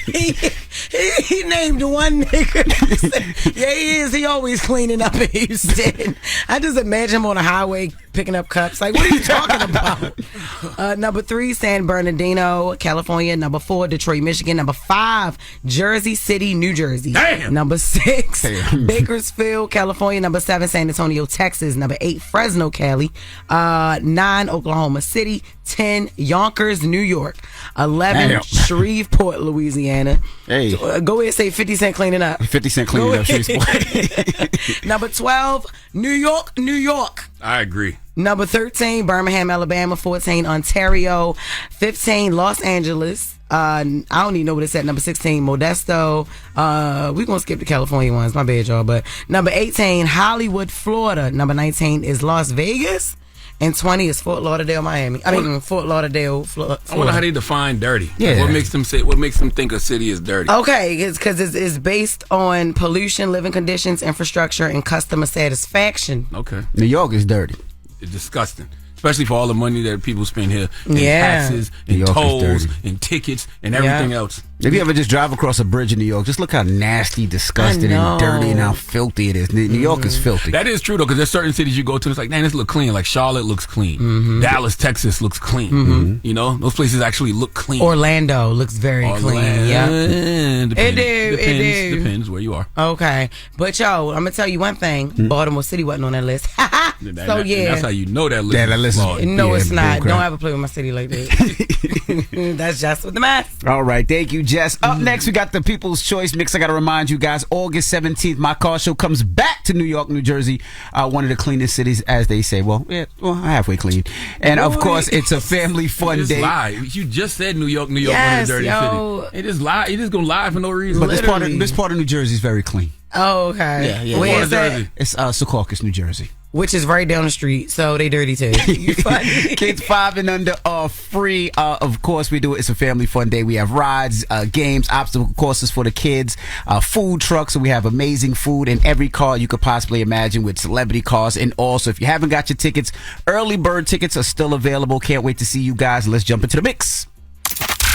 he named one nigga. Yeah, he is. He always cleaning up in Houston. I just imagine him on a highway picking up cups. Like, what are you talking about? Number 3, San Bernardino, California. Number 4, Detroit, Michigan. Number 5, Jersey City, New Jersey. Damn. Number 6, Bakersfield, California. Number 7, San Antonio, Texas. Number 8, Fresno, Cali. 9, Oklahoma City. 10, Yonkers, New York. 11, Shreveport, Louisiana. Hey. Go ahead and say 50 Cent cleaning up. 50 Cent cleaning up Shreveport. Number 12, New York, New York. I agree. Number 13, Birmingham, Alabama. 14, Ontario. 15, Los Angeles. I don't even know what it's at. Number 16, Modesto. We're going to skip the California ones. My bad, y'all. But number 18, Hollywood, Florida. Number 19 is Las Vegas. And 20 is Fort Lauderdale, Miami. Fort Lauderdale, Florida. I wonder how they define dirty. Yeah. What makes them say? What makes them think a city is dirty? Okay, it's because it's based on pollution, living conditions, infrastructure, and customer satisfaction. Okay. New York is dirty. It's disgusting. Especially for all the money that people spend here. And Yeah. taxes, and tolls, and tickets, and everything else. If you ever just drive across a bridge in New York, just look how nasty, disgusting, and dirty, and how filthy it is. New York is filthy. That is true, though, because there's certain cities you go to, it's like, man, this look clean. Like Charlotte looks clean. Dallas, Texas looks clean. You know, those places actually look clean. Orlando looks very clean. Yeah. Depends where you are. Okay. But, yo, I'm going to tell you one thing. Baltimore City wasn't on that list. That's how you know that list. Yeah, that list is No, it's not. Don't ever play with my city like that. That's Jess with the Mess. All right, thank you, Jess. Up next, we got the People's Choice Mix. I got to remind you guys, August 17th, my car show comes back to New York, New Jersey, one of the cleanest cities, as they say. Well, halfway clean. And, of course, it's a family fun day. Lie. You just said New York, one of the dirty cities. It is lie. You just going to lie for no reason. But this part of New Jersey is very clean. Oh, okay. Yeah. Where is that? It's Secaucus, New Jersey. Which is right down the street, so they dirty too. You funny. Kids 5 and under are free. Of course, we do it. It's a family fun day. We have rides, games, obstacle courses for the kids, food trucks. So we have amazing food in every car you could possibly imagine with celebrity cars and all. So if you haven't got your tickets, early bird tickets are still available. Can't wait to see you guys. Let's jump into the mix.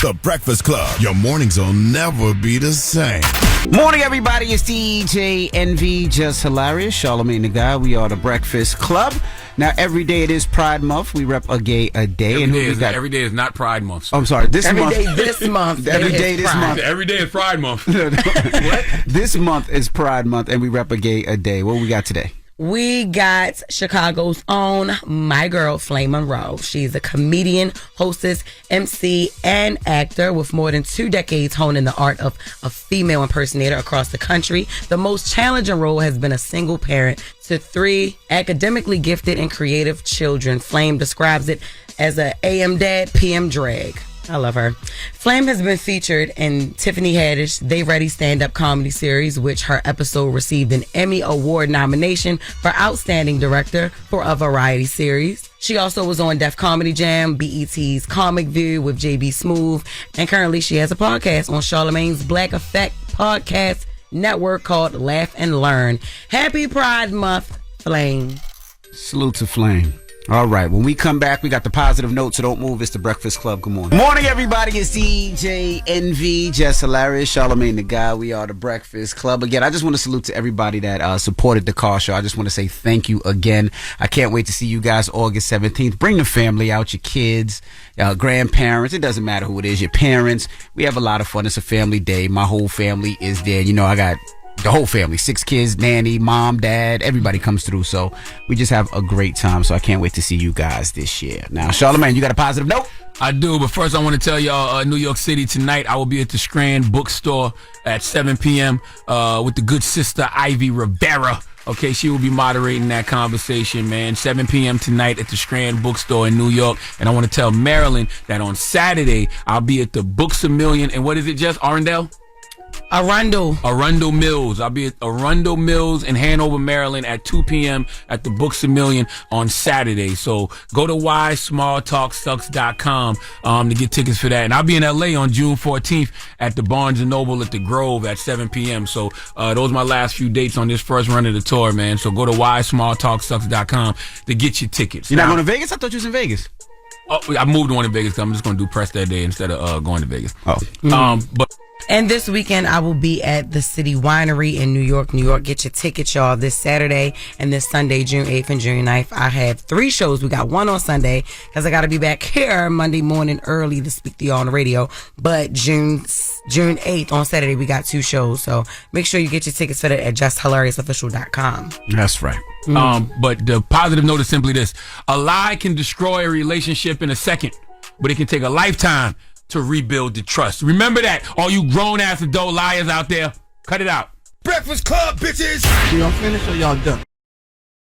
The Breakfast Club. Your mornings will never be the same. Morning, everybody. It's DJ NV, Jess Hilarious, Charlamagne the Guy. We are the Breakfast Club. Now, every day it is Pride Month. We rep a gay a day. Every day is not Pride Month. Oh, I'm sorry. Every day this month. Every day is Pride Month. What? This month is Pride Month, and we rep a gay a day. What we got today? We got Chicago's own my girl, Flame Monroe. She's a comedian, hostess, MC, and actor with more than 2 decades honing the art of a female impersonator across the country. The most challenging role has been a single parent to 3 academically gifted and creative children. Flame describes it as a AM dad, PM drag. I love her. Flame has been featured in Tiffany Haddish They Ready stand-up comedy series, which her episode received an Emmy Award nomination for Outstanding Director for a variety series. She also was on Def Comedy Jam, BET's Comic View with JB Smoove, and currently she has a podcast on Charlamagne's Black Effect podcast network called Laugh and Learn. Happy Pride Month, Flame. Salute to Flame. All right, when we come back, we got the positive note, so don't move. It's the Breakfast Club. Good morning. Morning, everybody. It's DJ NV, Jess Hilarious, Charlamagne the Guy. We are the Breakfast Club. Again, I just want to salute to everybody that supported the car show. I just want to say thank you again. I can't wait to see you guys August 17th. Bring the family out, your kids, grandparents. It doesn't matter who it is, your parents. We have a lot of fun. It's a family day. My whole family is there. You know, I got the whole family, 6 kids, nanny, mom, dad, everybody comes through. So we just have a great time. So I can't wait to see you guys this year. Now, Charlamagne, you got a positive note? I do, but first I want to tell y'all, New York City tonight, I will be at the Strand Bookstore at 7 p.m. With the good sister Ivy Rivera. Okay, she will be moderating that conversation, man. 7 p.m. tonight at the Strand Bookstore in New York. And I want to tell Marilyn that on Saturday, I'll be at the Books A Million. And what is it, Jess? Arundel Mills. I'll be at Arundel Mills in Hanover, Maryland at 2 p.m. at the Books A Million on Saturday. So go to whysmalltalksucks.com to get tickets for that. And I'll be in LA on June 14th at the Barnes & Noble at the Grove at 7 p.m. So those are my last few dates on this first run of the tour, man. So go to whysmalltalksucks.com to get your tickets. You're not going to Vegas? I thought you was in Vegas. Oh, I moved on to Vegas because I'm just going to do press that day instead of going to Vegas. But And this weekend, I will be at the City Winery in New York. Get your tickets, y'all, this Saturday and this Sunday, June 8th and June 9th. I have 3 shows. We got one on Sunday because I got to be back here Monday morning early to speak to y'all on the radio. But June 8th on Saturday, we got 2 shows. So make sure you get your tickets for that at JessHilariousOfficial.com. That's right. But the positive note is simply this. A lie can destroy a relationship in a second, but it can take a lifetime to rebuild the trust. Remember that, all you grown-ass adult liars out there. Cut it out. Breakfast Club, bitches! Y'all finished or y'all done?